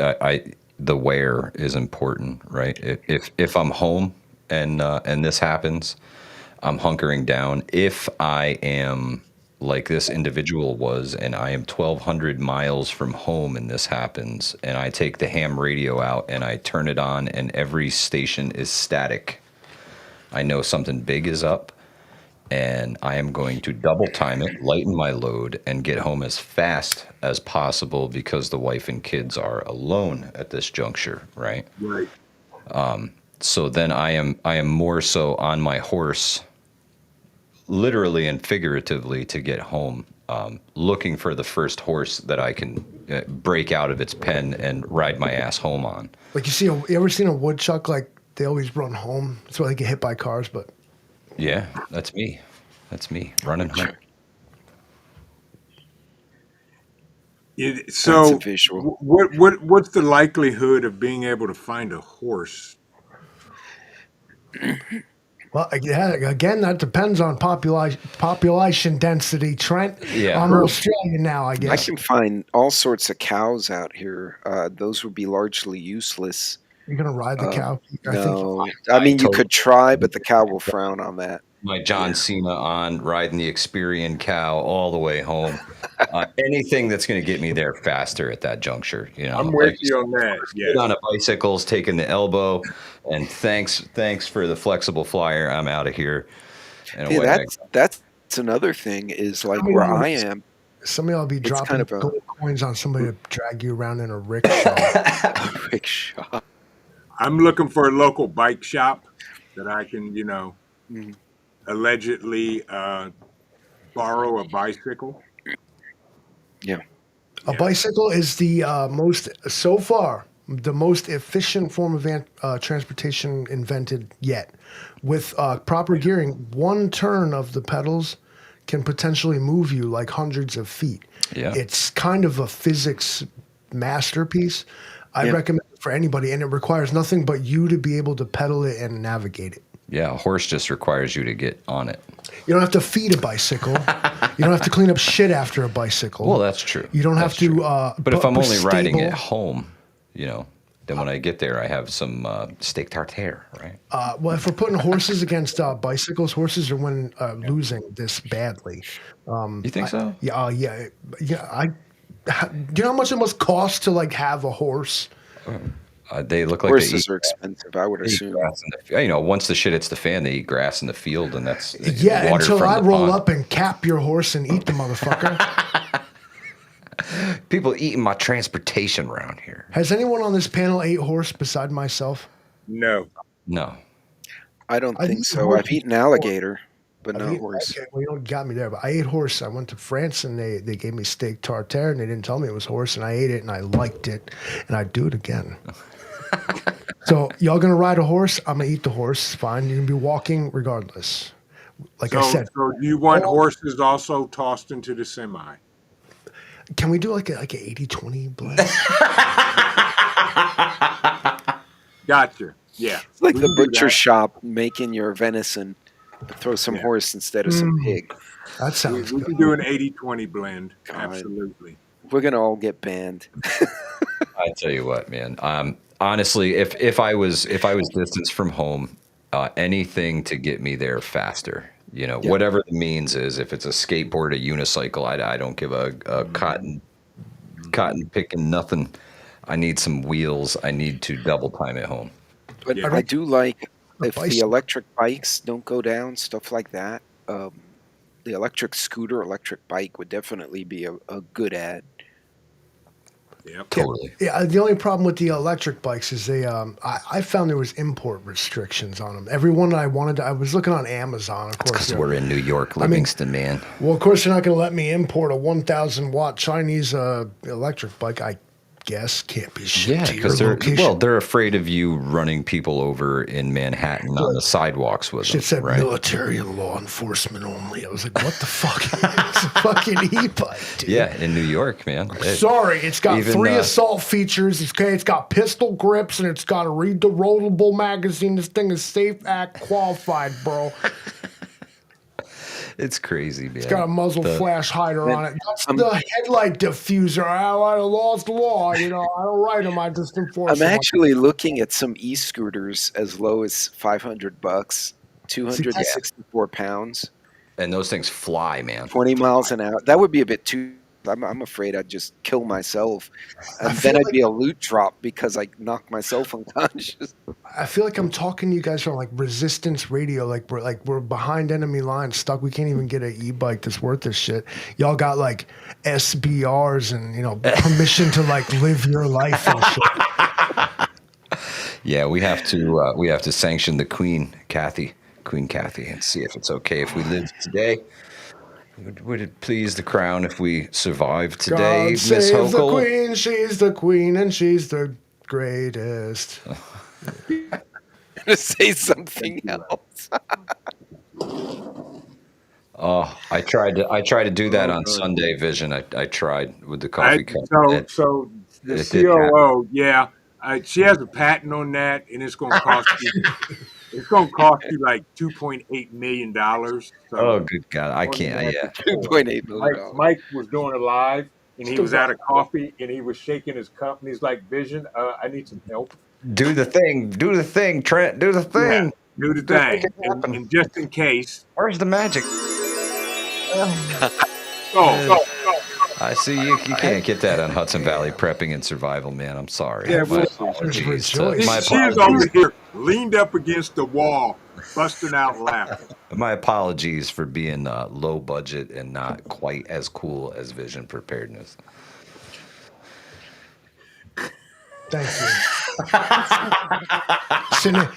the where is important, right? If I'm home and this happens, I'm hunkering down. If I am like this individual was, and I am 1,200 miles from home, and this happens, and I take the ham radio out and I turn it on, and every station is static, I know something big is up, and I am going to double time it, lighten my load, and get home as fast as possible because the wife and kids are alone at this juncture, right? Right. So then I am more so on my horse, literally and figuratively, to get home, looking for the first horse that I can break out of its pen and ride my ass home on. Like you ever seen a woodchuck? Like they always run home. That's why they get hit by cars. But Yeah, that's me. That's me running home. That's a So, visual. what's the likelihood of being able to find a horse? well, yeah, again, that depends on population density. Trent, Yeah. I'm Australian now, I I guess. can find all sorts of cows out here. Those would be largely useless. You're gonna ride the cow. I think No, I mean, you could try, but the cow will frown on that. My John Cena on, riding the Experian cow all the way home. Anything that's going to get me there faster at that juncture, I'm with like you on that. get Yes. on a bicycle's taking the elbow, and thanks for the flexible flyer. I'm out of here. And Yeah, away I that's another thing is like Somebody where will- I am. somebody will be It's dropping kind of a gold coins on somebody to drag you around in a rickshaw. rickshaw. I'm looking for a local bike shop that I can, Mhm. allegedly borrow a bicycle. Yeah. A bicycle is the most efficient form of transportation invented yet. With proper gearing, one turn of the pedals can potentially move you like hundreds of feet. Yeah. It's kind of a physics masterpiece. I Yeah. recommend it for anybody, and it requires nothing but you to be able to pedal it and navigate it. Yeah, a horse just requires you to get on it. You don't have to feed a bicycle. You don't have to clean up shit after a bicycle. Well, that's true. You don't have That's to. true. But if I'm only riding stable. at home, then when I get there, I have some steak tartare, right? Well, if we're putting horses against bicycles, horses are losing this badly. You think so? Yeah, yeah. Do you know how much it must cost to have a horse? They look like Horses they are expensive, I would eat assume. grass in the, once the shit hits the fan, they eat grass in the field, and that's Yeah, water until from I the roll pond. up and cap your horse and eat the motherfucker. People eating my transportation around here. Has anyone on this panel ate horse beside myself? No. No. I don't I've think eaten so. horse I've eaten alligator, but not Okay, horse. well, you got me there, but I ate horse. I went to France and they gave me steak tartare and they didn't tell me it was horse and I ate it and I liked it and I'd do it again. So y'all gonna ride a horse? I'm gonna eat the horse. Fine. You're gonna be walking regardless. Like I So, said, so do you want all- horses also tossed into the semi? can we do like an 80-20 blend? Gotcha. Yeah, It's like we the can do butcher that. shop making your venison, but throw some Yeah. horse instead of some pig. That We, sounds we good. can do an 80-20 blend. God. Absolutely. We're gonna all get banned. I tell you what, man. Honestly, if I was distanced from home, anything to get me there faster. You know, Yeah. whatever the means is. If it's a skateboard, a unicycle, I don't give a cotton picking nothing. I need some wheels. I need to double time at home. But Yeah. I do like A if the bicycle. electric bikes don't go down, stuff like that. The electric scooter, electric bike would definitely be a good ad. Yep. Totally. Yeah, the only problem with the electric bikes is I found there was import restrictions on them. Every one that I wanted, I was looking on Amazon, of course. Because you know. we're in New York, Livingston, man. Well, of course, they're not going to let me import a 1,000-watt Chinese electric bike. I guess can't be shipped Yeah, to your because location. they're afraid of you running people over in Manhattan on the sidewalks with them, Shit said right? military and law enforcement only. I was like, what the fuck? It's a fucking e-bike, dude. Yeah, in New York, man. Sorry, it's got Even, 3 assault features. It's got pistol grips, and it's got a read the rollable magazine. This thing is Safe Act qualified, bro. It's crazy, man. It's got a muzzle flash hider on it. That's I'm- the headlight diffuser. I law's the law. You know, I don't write them. I just enforce I'm them. actually looking at some e-scooters as low as $500, 264 pounds, And those things fly, man. 20 miles an hour. That would be a bit too. I'm afraid I'd just kill myself, and feel then I'd like- be a loot drop because I knocked myself unconscious. I feel like I'm talking to you guys from like resistance radio. Like we're behind enemy lines, stuck. We can't even get an e-bike that's worth this shit. Y'all got like SBRs and permission to like live your life and shit. Yeah, we have to sanction the Queen Kathy, and see if it's okay if we live today. Would it please the crown if we survive today, God Miss save the Hochul? queen. She's the queen and she's the greatest. To say something else. Oh, I tried to do that on God. Sunday, Vision. I tried with the coffee cup. So the it did COO, yeah, she has a patent on that, and it's going to cost you. It's going to cost you like $2.8 million. So Oh, good God, I on can't. that Yeah, before. $2.8 million. Mike was doing it live, and he was out of coffee, and he was shaking his cup, and he's like, "Vision, I need some help. do the thing, Trent. Do the thing. Yeah, do the Just make thing, it happen. and just in case." Where's the magic? Go. I see you can't get that on Hudson Valley Prepping and Survival, man. I'm sorry. Yeah, my well, apologies. rejoice. My She is apologies. over here leaned up against the wall, busting out laughing. My apologies for being low budget and not quite as cool as Vision Preparedness. Thank you.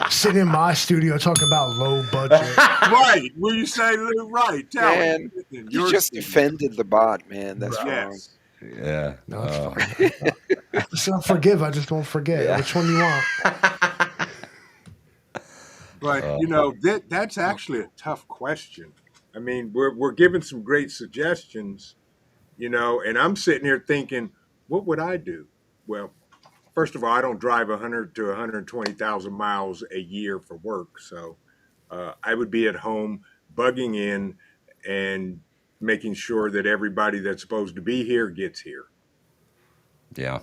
Sitting in my studio talking about low budget. Right? Will you say right? Tell Man, me. You just offended the bot, man. That's wrong. Yes. Yeah. No, it's fine. I just don't forgive. I just won't forget. Yeah. Which one do you want? But that's actually a tough question. I mean, we're giving some great suggestions, and I'm sitting here thinking, what would I do? Well, first of all, I don't drive 100 to 120,000 miles a year for work, so I would be at home bugging in and making sure that everybody that's supposed to be here gets here. Yeah.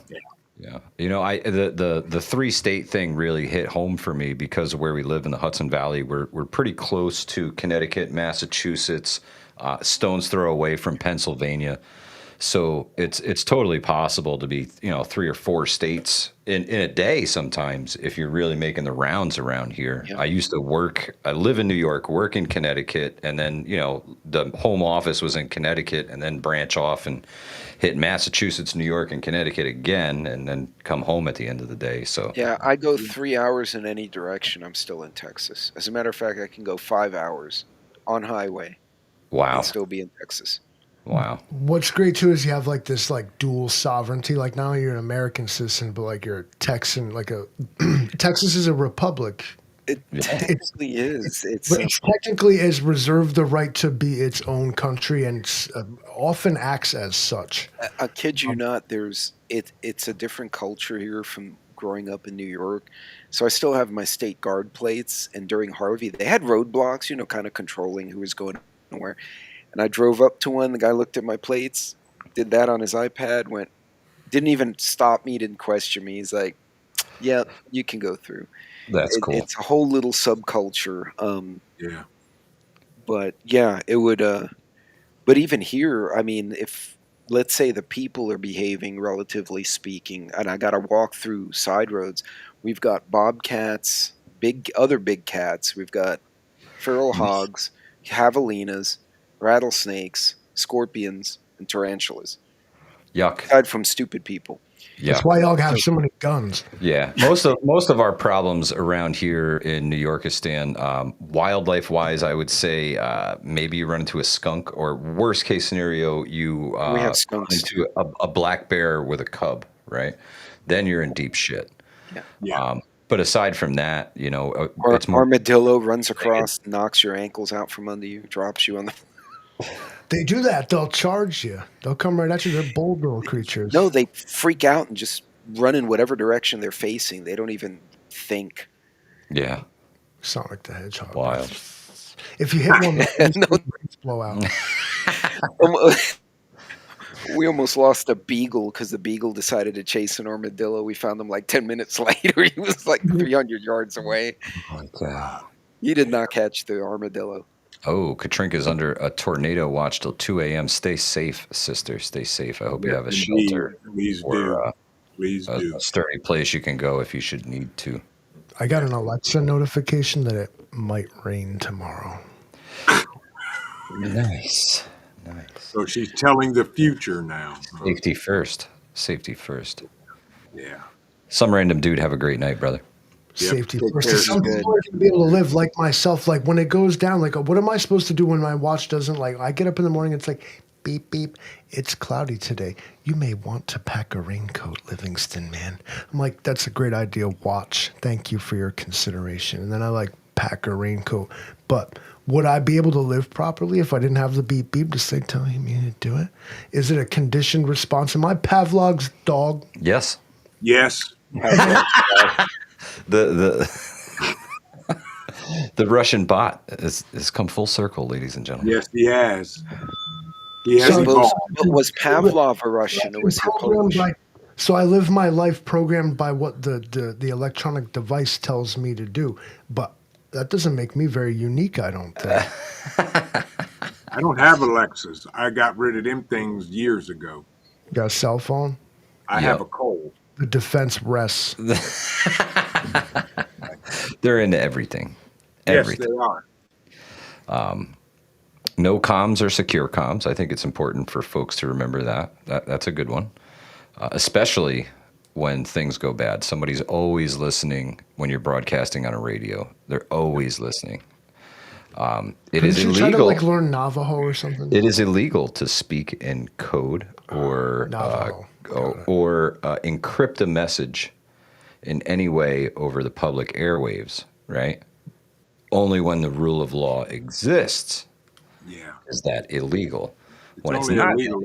The 3-state thing really hit home for me because of where we live in the Hudson Valley. We're pretty close to Connecticut, Massachusetts, stone's throw away from Pennsylvania. So it's totally possible to be 3 or 4 states in a day sometimes if you're really making the rounds around here. Yeah. I live in New York, work in Connecticut, and then the home office was in Connecticut, and then branch off and hit Massachusetts, New York, and Connecticut again, and then come home at the end of the day. So Yeah, I go 3 hours in any direction. I'm still in Texas. As a matter of fact, I can go 5 hours on highway wow. and still be in Texas. Wow. What's great too is you have like this like dual sovereignty. Like not only you're an American citizen, but like you're a Texan. Like a Texas is a republic. It Yeah. technically is. But it's technically is reserved the right to be its own country and often acts as such. I kid you not. It's a different culture here from growing up in New York. So I still have my state guard plates, and during Harvey, they had roadblocks, kind of controlling who was going where. And I drove up to one. The guy looked at my plates, did that on his iPad, didn't even stop me, didn't question me. He's like, "Yeah, you can go through." That's cool. It's a whole little subculture. Yeah. But yeah, it would. But even here, I mean, if let's say the people are behaving relatively speaking, and I got to walk through side roads, we've got bobcats, other big cats. We've got feral hogs, javelinas, rattlesnakes, scorpions, and tarantulas. Yuck. Aside from stupid people. Yeah. That's why y'all have so many guns. Yeah, most of our problems around here in New Yorkistan, wildlife wise, I would say maybe you run into a skunk, or worst case scenario, you We have run skunks. into a black bear with a cub, right? Then you're in deep shit. Yeah. Yeah. But aside from that, Or it's more. armadillo runs across, knocks your ankles out from under you, drops you on the. They do that. They'll charge you. They'll come right at you. They're bold little creatures. No, they freak out and just run in whatever direction they're facing. They don't even think. Yeah, Sonic the Hedgehog. wild. If you hit one, No. brains blow out. We almost lost a beagle because the beagle decided to chase an armadillo. We found him like 10 minutes later. He was like 300 yards away. Oh my God. He did not catch the armadillo. Oh, Katrinka's under a tornado watch till 2 a.m. Stay safe, sister. Stay safe. I hope you have a Indeed. shelter Please or do. Please do. a sturdy place you can go if you should need to. I got an Alexa notification that it might rain tomorrow. Nice. So she's telling the future now. Safety first. Safety first. Yeah. Some random dude. Have a great night, brother. Yep. Safety Take first. care. Some people are going to be able to live like myself. Like when it goes down, like what am I supposed to do when my watch doesn't like? I get up in the morning, it's like beep beep. It's cloudy today. You may want to pack a raincoat, Livingston man. I'm like, that's a great idea. Watch. Thank you for your consideration. And then I like pack a raincoat. But would I be able to live properly if I didn't have the beep beep to say telling me to do it? Is it a conditioned response? Am I Pavlov's dog? Yes. Yes. The the Russian bot has come full circle, ladies and gentlemen. Yes, he has. He has So- evolved. But was Pavlov a Russian or was he Programmed Polish? so I live my life programmed by what the electronic device tells me to do. But that doesn't make me very unique, I don't think. I don't have Alexas. I got rid of them things years ago. You got a cell phone? I have a cold. The defense rests. They're into everything. Yes, they are. No comms or secure comms. I think it's important for folks to remember that. That's a good one, especially when things go bad. Somebody's always listening when you're broadcasting on a radio. They're always listening. It is Did you try to illegal. like learn Navajo or something? It is illegal to speak in code or Navajo. or encrypt a message in any way over the public airwaves, right? Only when the rule of law exists Yeah. is that illegal. When it's only not illegal.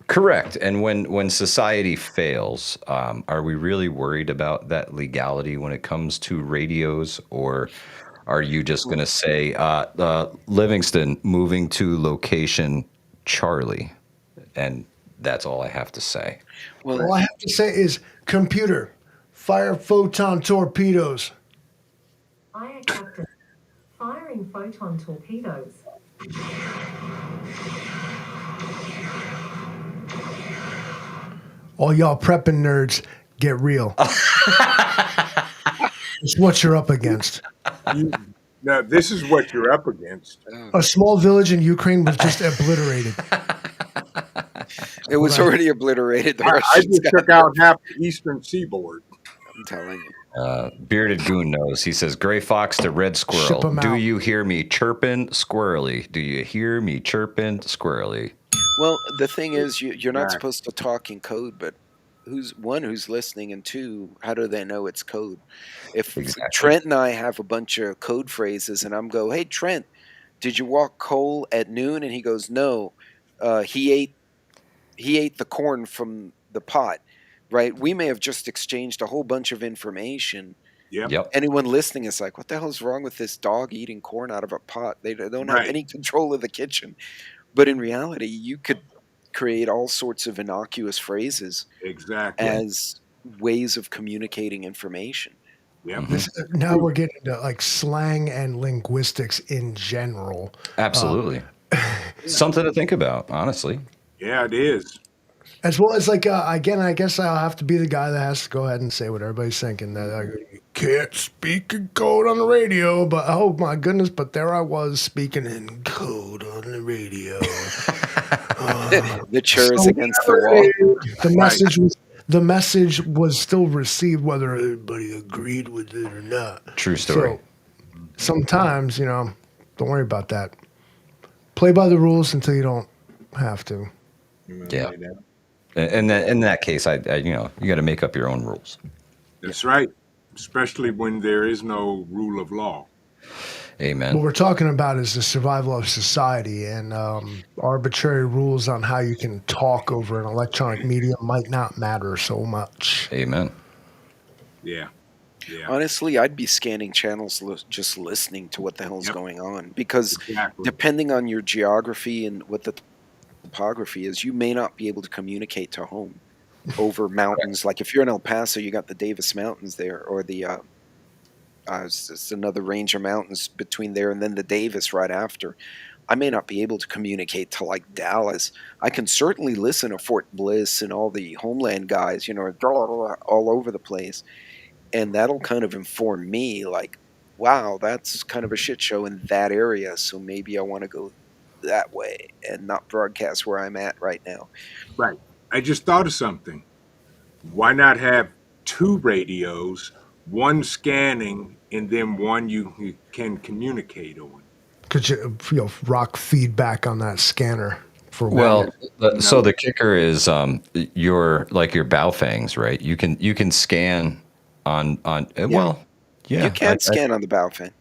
correct, and when society fails, are we really worried about that legality when it comes to radios, or are you just going to say Livingston moving to location Charlie, and that's all I have to say? All Well, I have to say is computer, fire photon torpedoes. Aye, Captain. Firing photon torpedoes. All y'all prepping nerds, get real. It's what you're up against. Now, this is what you're up against. A small village in Ukraine was just obliterated. it was already obliterated. The I Russians just got took out half the eastern seaboard. I'm telling you. Bearded Goon knows. He says, "Gray fox to red Ship squirrel. 'em Do out. you hear me chirping squirrely? Do you hear me chirping squirrely?" Well, the thing is, you're not Right. supposed to talk in code, but who's listening, and two, how do they know it's code? If Exactly. Trent and I have a bunch of code phrases, and I'm go, "Hey Trent, did you walk coal at noon?" And he goes, "No, he ate the corn from the pot." Right? We may have just exchanged a whole bunch of information. Yep. Yep. Anyone listening is like, "What the hell is wrong with this dog eating corn out of a pot? They don't have Right. any control of the kitchen." But in reality, you could create all sorts of innocuous phrases Exactly. as ways of communicating information. Yep. Now we're getting into like slang and linguistics in general. Absolutely. Something to think about, honestly. Yeah, it is. As well as like again, I guess I'll have to be the guy that has to go ahead and say what everybody's thinking, that you can't speak in code on the radio. But oh my goodness, but there I was speaking in code on the radio. The chair is So against the wall. the message was still received, whether everybody agreed with it or not. True story. So sometimes, don't worry about that. Play by the rules until you don't have to. Yeah. And in that case, I you got to make up your own rules. That's right. Especially when there is no rule of law. What Amen. we're talking about is the survival of society, and arbitrary rules on how you can talk over an electronic medium might not matter so much. Amen. Yeah. Yeah. Honestly, I'd be scanning channels just listening to what the hell's Yep. going on, because Exactly. depending on your geography and what the topography is, you may not be able to communicate to home over mountains. Like if you're in El Paso, you got the Davis Mountains there, or the it's another range of mountains between there and then the Davis right after. I may not be able to communicate to like Dallas. I can certainly listen to Fort Bliss and all the Homeland guys, all over the place. And that'll kind of inform me like, wow, that's kind of a shit show in that area. So maybe I want to go that way and not broadcast where I'm at right now. Right. I just thought of something. Why not have two radios, one scanning and then one you can communicate on? Could you rock feedback on that scanner for Well, one? so the kicker is your bow fangs, right? You can scan on well, yeah. You can scan on the bow fan.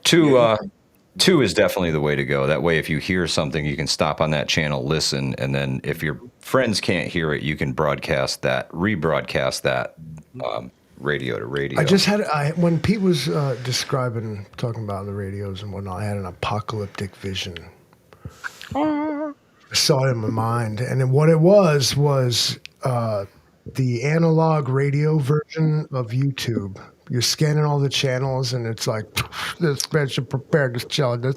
Two is definitely the way to go. That way, if you hear something, you can stop on that channel, listen, and then if your friends can't hear it, you can rebroadcast that radio to radio. I just had when Pete was talking about the radios and whatnot, I had an apocalyptic vision. I saw it in my mind, and then what it was the analog radio version of YouTube. You're scanning all the channels, and it's like this bitch is prepared to chill. This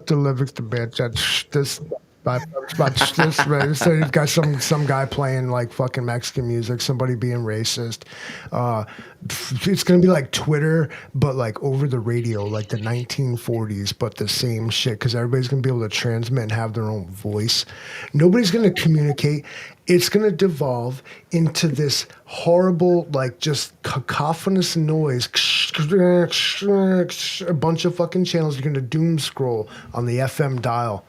delivers the bitch. This. So you've got some guy playing like fucking Mexican music, somebody being racist. It's gonna be like Twitter, but like over the radio, like the 1940s, but the same shit, because everybody's gonna be able to transmit and have their own voice. Nobody's gonna communicate. It's gonna devolve into this horrible, like just cacophonous noise. A bunch of fucking channels. You're gonna doom scroll on the FM dial.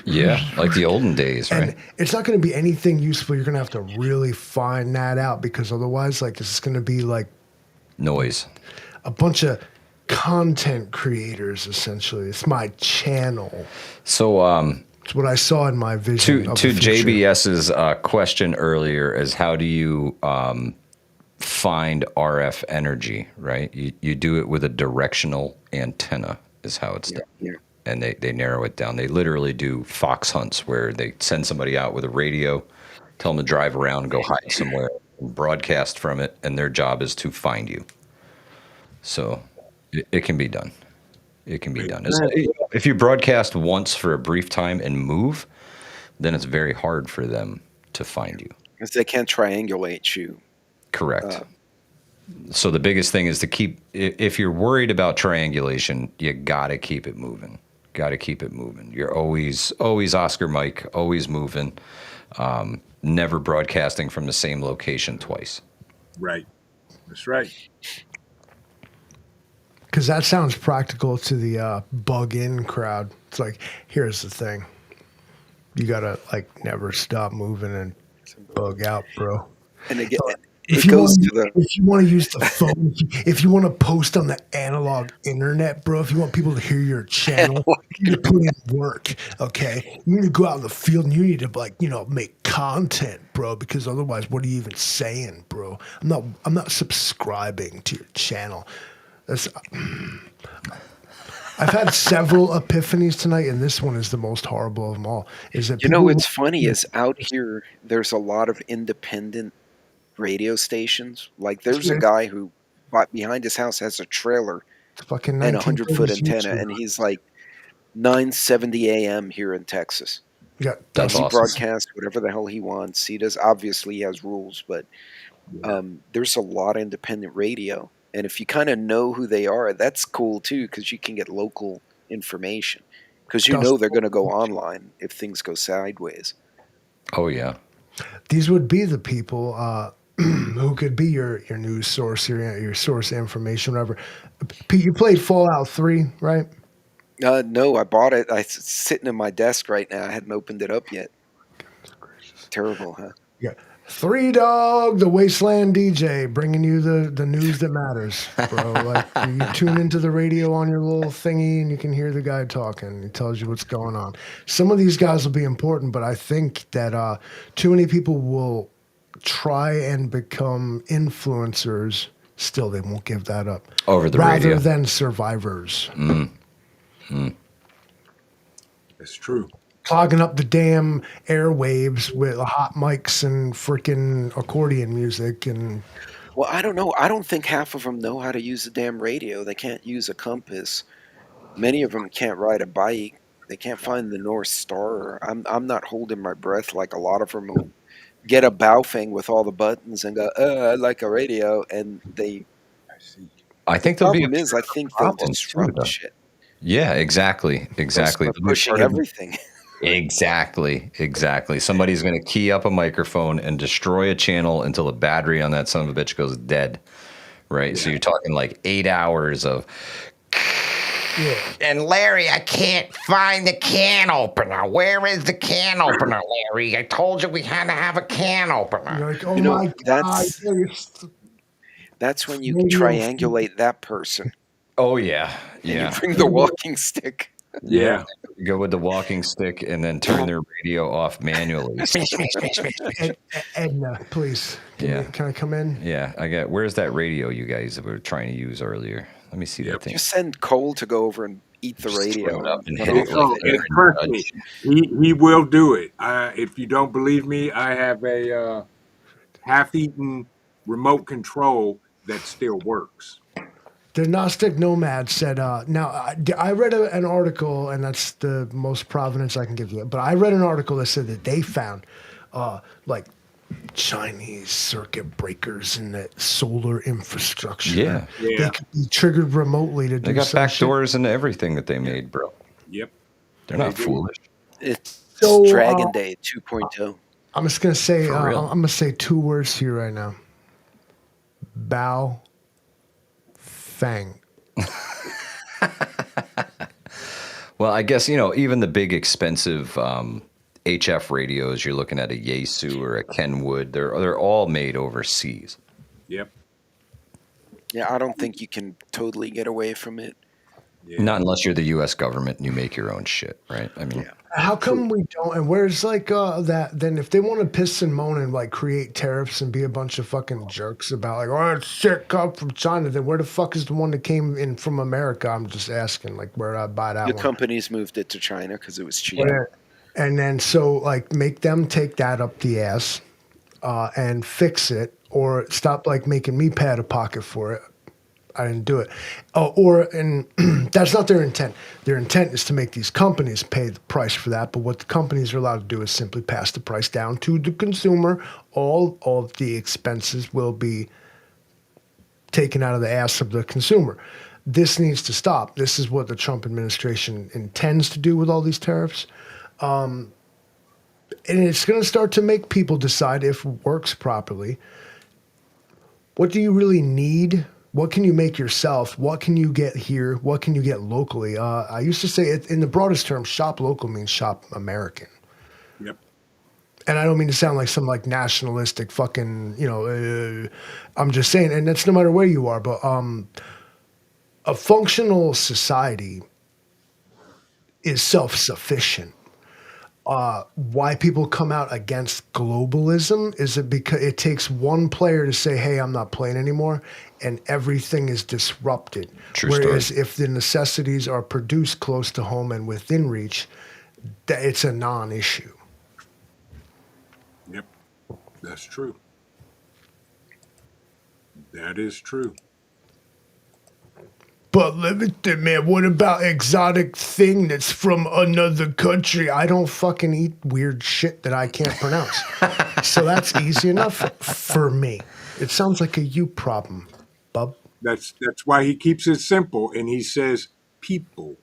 Yeah, like the olden days, right? And it's not going to be anything useful. You're going to have to really find that out, because otherwise, like, this is going to be like Noise. a bunch of content creators, essentially. It's my channel. So, It's what I saw in my vision. to JBS's question earlier is how do you find RF energy, right? You do it with a directional antenna is how it's done. Yeah. And they narrow it down. They literally do fox hunts where they send somebody out with a radio, tell them to drive around, go hide somewhere, and broadcast from it, and their job is to find you. So it can be done. It can be done. If you broadcast once for a brief time and move, then it's very hard for them to find you. Because they can't triangulate you. Correct. So the biggest thing is to keep, if you're worried about triangulation, you got to keep it moving. Got to keep it moving. You're always Oscar Mike, always moving, never broadcasting from the same location twice. Right. That's right. Because that sounds practical to the bug-in crowd. It's like, here's the thing. You gotta, like, never stop moving and bug out, bro. And again, If it you goes want to to, the if you want to use the phone, if you want to post on the analog internet, bro, if you want people to hear your channel, you need to put in work. Okay, you need to go out in the field and you need to, like, make content, bro. Because otherwise, what are you even saying, bro? I'm not subscribing to your channel. That's. I've had several epiphanies tonight, and this one is the most horrible of them all. Is that people? what's funny is out here there's a lot of independent radio stations. Like there's a guy who behind his house has a trailer Fucking and a 100-foot 1930s antenna, YouTube. and he's like 970 AM here in Texas. Yeah, That's He awesome. broadcasts whatever the hell he wants. He does, obviously he has rules, but there's a lot of independent radio. And if you kind of know who they are, that's cool too, because you can get local information. Because they're going to go online if things go sideways. Oh yeah. These would be the people who could be your news source, your source of information, whatever. Pete, you played Fallout 3, right? No, I bought it. It's sitting in my desk right now. I hadn't opened it up yet. Terrible, huh? Yeah. 3 Dog, the Wasteland DJ, bringing you the news that matters, bro. Like, you tune into the radio on your little thingy and you can hear the guy talking. He tells you what's going on. Some of these guys will be important, but I think that too many people will try and become influencers. Still, they won't give that up. Over the rather radio. than survivors. That's true. Clogging up the damn airwaves with hot mics and freaking accordion music. And Well, I don't know. I don't think half of them know how to use the damn radio. They can't use a compass. Many of them can't ride a bike. They can't find the North Star. I'm not holding my breath like a lot of them will get a Baofeng with all the buttons and go, I like a radio. And they. I see. I think The there'll be problem is, I think they problems too, disrupt though. shit. Yeah, exactly. They'll Exactly. start They'll be pushing part of- everything. Exactly. Somebody's going to key up a microphone and destroy a channel until the battery on that son of a bitch goes dead. Right? So you're talking like 8 hours of. And Larry, I can't find the can opener. Where is the can opener, Larry? I told you we had to have a can opener. you're like, oh You know, my God. That's when you Radio triangulate that person. Oh yeah, And yeah. you bring the walking stick. Yeah. Go with the walking stick and then turn their radio off manually. Edna, please. Yeah. Can I come in? Yeah, I got. Where's that radio you guys were trying to use earlier? Let me see that thing. Just send Cole to go over and eat the Just radio. throw it up and Get hit it off with of it. it. Trust me, he will do it. If you don't believe me, I have a half-eaten remote control that still works. The Gnostic Nomad said, now, I read an article, and that's the most provenance I can give you, but I read an article that said that they found, like, Chinese circuit breakers in the solar infrastructure. Yeah. They could be triggered remotely to do They got some back shit. doors into everything that they made, bro. Yep. They're not foolish. It's So, Dragon Day 2.0. I'm just going to say, For real. I'm going to say 2 words here right now. Bao Fang. Well, I guess, even the big expensive HF radios, you're looking at a Yaesu or a Kenwood, they're all made overseas. Yep. Yeah, I don't think you can totally get away from it. Yeah. Not unless you're the U.S. government and you make your own shit, right? I mean, How come we don't? And where's like that? Then if they want to piss and moan and like create tariffs and be a bunch of fucking jerks about like, oh, it's shit come from China, then where the fuck is the one that came in from America? I'm just asking, like, where did I buy that The one? companies moved it to China because it was cheap. And then so like make them take that up the ass and fix it, or stop like making me pay out of pocket for it. I didn't do it. And that's not their intent. Their intent is to make these companies pay the price for that. But what the companies are allowed to do is simply pass the price down to the consumer. All of the expenses will be taken out of the ass of the consumer. This needs to stop. This is what the Trump administration intends to do with all these tariffs. And it's going to start to make people decide if it works properly. what do you really need? What can you make yourself? What can you get here? What can you get locally? I used to say it in the broadest term, shop local means shop American. Yep. And I don't mean to sound like some like nationalistic fucking, I'm just saying, and that's no matter where you are, but a functional society is self-sufficient. Why people come out against globalism is it because it takes one player to say, "Hey, I'm not playing anymore," and everything is disrupted. True Whereas story. if the necessities are produced close to home and within reach, it's a non-issue. Yep. That's true. That is true. But limited, man. What about exotic thing that's from another country? I don't fucking eat weird shit that I can't pronounce. So that's easy enough for me. It sounds like a you problem, bub. That's why he keeps it simple and he says people.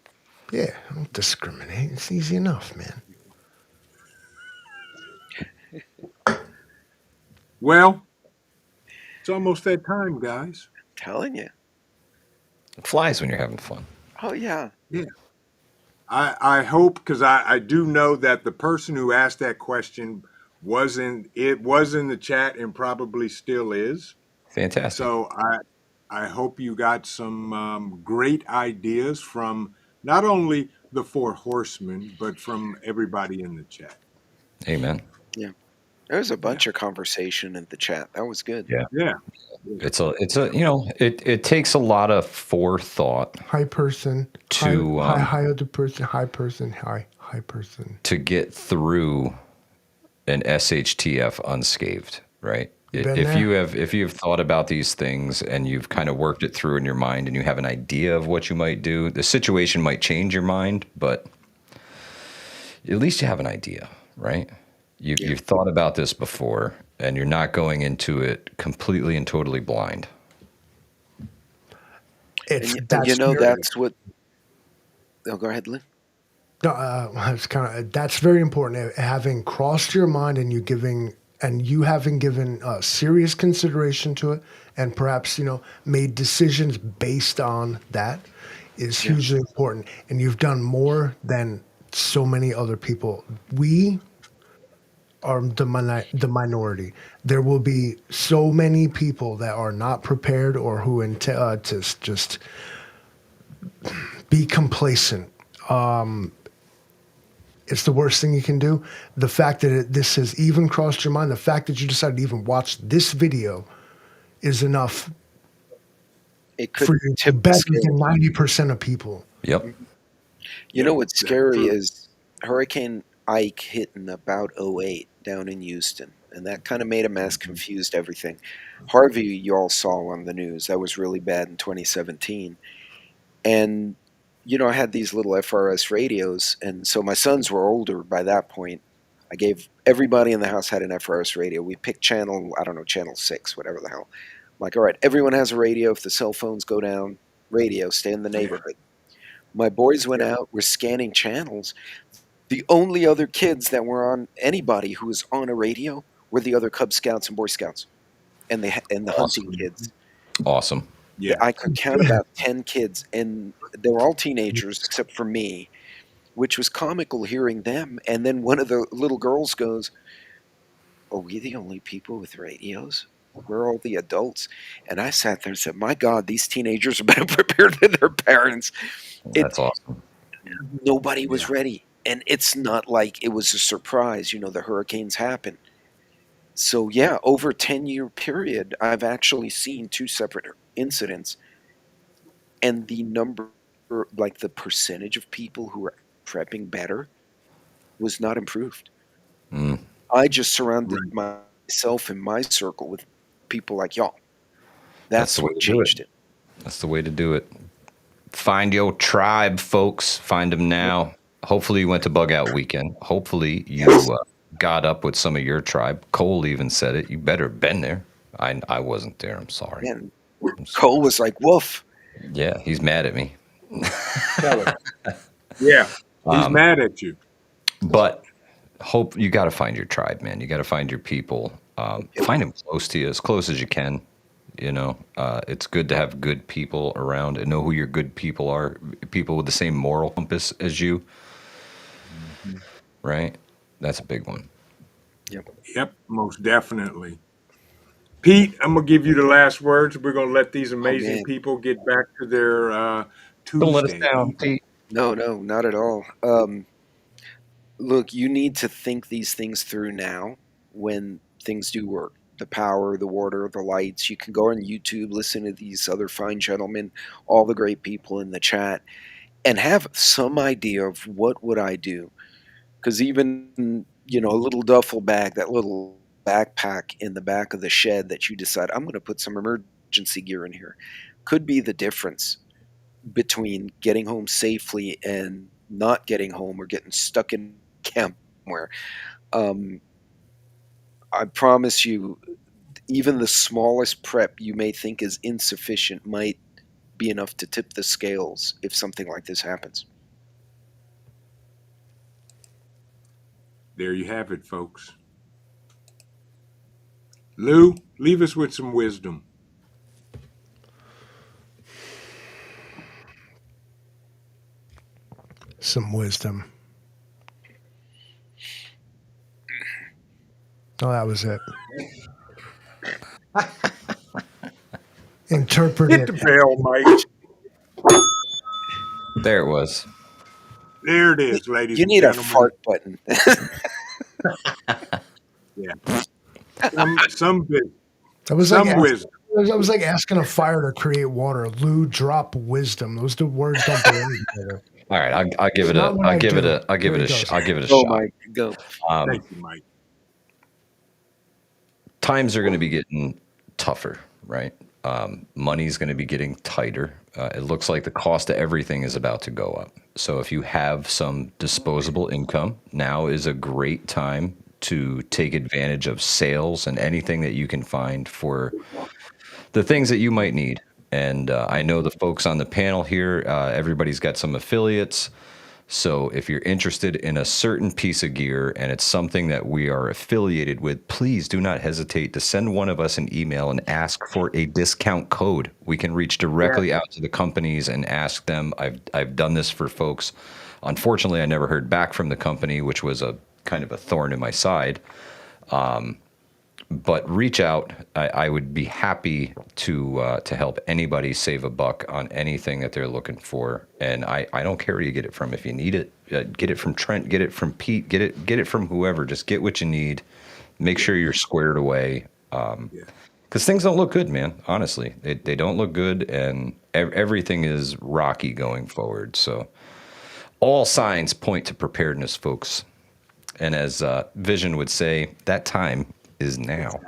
Yeah, I don't discriminate. It's easy enough, man. Well, it's almost that time, guys. Telling you. It flies when you're having fun. Oh yeah. Yeah. I hope because I do know that the person who asked that question was in the chat and probably still is. Fantastic. So I hope you got some great ideas from not only the four horsemen but from everybody in the chat. Amen. Yeah. There was a Yeah. bunch of conversation in the chat. That was good. Yeah. Yeah. It's a it takes a lot of forethought Hi person. to Hi other person. Hi person. Hi person. to get through an SHTF unscathed, right? Been If there. if you have thought about these things and you've kind of worked it through in your mind and you have an idea of what you might do, the situation might change your mind, but at least you have an idea, right? You've thought about this before and you're not going into it completely and totally blind. It's And that's that's what. Oh, go ahead, Lynn. it's kind of that's very important. Having crossed your mind and you having given serious consideration to it, and perhaps made decisions based on that is hugely important. And you've done more than so many other people. We are the minority. There will be so many people that are not prepared or who to just be complacent. It's the worst thing you can do. The fact that this has even crossed your mind, the fact that you decided to even watch this video is enough It could for you to tip the better scale. than 90% of people. Yep. You know Yep, what's that's scary true. is Hurricane Ike hit in about '08 down in Houston, and that kind of made a mess, confused everything. Harvey, you all saw on the news, that was really bad in 2017. And, I had these little FRS radios, and so my sons were older by that point. I gave everybody in the house had an FRS radio. We picked channel, I don't know, channel 6, whatever the hell. I'm like, all right, everyone has a radio. If the cell phones go down, radio, stay in the neighborhood. My boys went out, were scanning channels. The only other kids that were on anybody who was on a radio were the other Cub Scouts and Boy Scouts and the hunting Awesome. kids. Awesome. Yeah. I could count about 10 kids, and they were all teenagers except for me, which was comical hearing them. And then one of the little girls goes, "Are we the only people with radios? We're all the adults." And I sat there and said, "My God, these teenagers are better prepared than their parents." That's awesome. Nobody was Yeah. ready. And it's not like it was a surprise. The hurricanes happen. So, yeah, over a 10-year period, I've actually seen 2 separate incidents. And the number, like the percentage of people who are prepping better was not improved. Mm. I just surrounded Right. myself in my circle with people like y'all. That's That's the way what to do it. changed it. That's the way to do it. Find your tribe, folks. Find them now. Hopefully you went to Bug Out Weekend. Hopefully you got up with some of your tribe. Cole even said it. You better have been there. I wasn't there. I'm sorry. And Cole was like, "Woof." Yeah, he's mad at me. Tell it. Yeah. He's mad at you. But hope you got to find your tribe, man. You got to find your people. Find them close to you, as close as you can. You know, it's good to have good people around and know who your good people are. People with the same moral compass as you, right? That's a big one. Yep. Yep, most definitely. Pete, I'm gonna give you the last words. We're gonna let these Oh amazing man, people get back to their Don't let us Tuesday down, evening. Pete. no, not at all. Look, you need to think these things through now when things do work. The power, the water, the lights. You can go on YouTube, listen to these other fine gentlemen, all the great people in the chat, and have some idea of what would I do. Because even a little duffel bag, that little backpack in the back of the shed that you decide I'm going to put some emergency gear in here, could be the difference between getting home safely and not getting home or getting stuck in camp somewhere. Um, I promise you, even the smallest prep you may think is insufficient might be enough to tip the scales if something like this happens. There you have it, folks. Lou, leave us with some wisdom. Some wisdom. Oh, that was it. Interpret Hit it. the bell, Mike. There it was. There it You is, ladies you and need a gentlemen. fart button. Yeah, some That was like some wisdom. that was like asking a fire to create water. Lou, drop wisdom. Those two words don't belong together. All right, I'll give it Not a, what I'll I give it do. a, I'll give Here it he a, goes. I'll give it a Oh shot. my, go. Thank you, Mike. Times are going to be getting tougher, right? Money's going to be getting tighter. It looks like the cost of everything is about to go up. So if you have some disposable income, now is a great time to take advantage of sales and anything that you can find for the things that you might need. And I know the folks on the panel here, everybody's got some affiliates. So if you're interested in a certain piece of gear and it's something that we are affiliated with, please do not hesitate to send one of us an email and ask for a discount code. We can reach directly out to the companies and ask them. I've done this for folks. Unfortunately, I never heard back from the company, which was a kind of a thorn in my side. But reach out. I would be happy to help anybody save a buck on anything that they're looking for. And I don't care where you get it from. If you need it, get it from Trent, get it from Pete, get it from whoever. Just get what you need. Make sure you're squared away. Yeah. Because things don't look good, man. Honestly, they don't look good, and everything is rocky going forward. So all signs point to preparedness, folks. And as Vision would say, that time is now.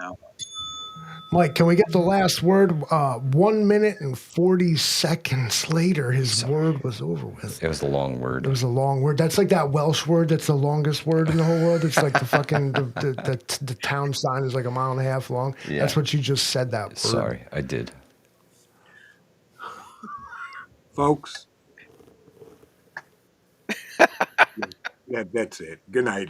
Mike, can we get the last word? 1 minute and 40 seconds later, his word was over with. It was the long word. It was a long word. That's like that Welsh word that's the longest word in the whole world. It's like the fucking the town sign is like 1.5 miles long. Yeah. That's what you just said, that word. Sorry, I did. Folks. Yeah, that's it. Good night.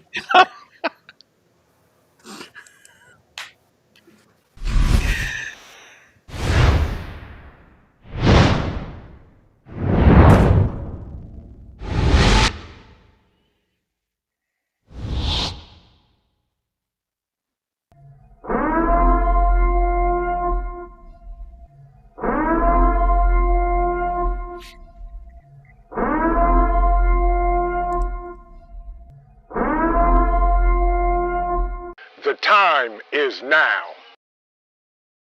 The time is now.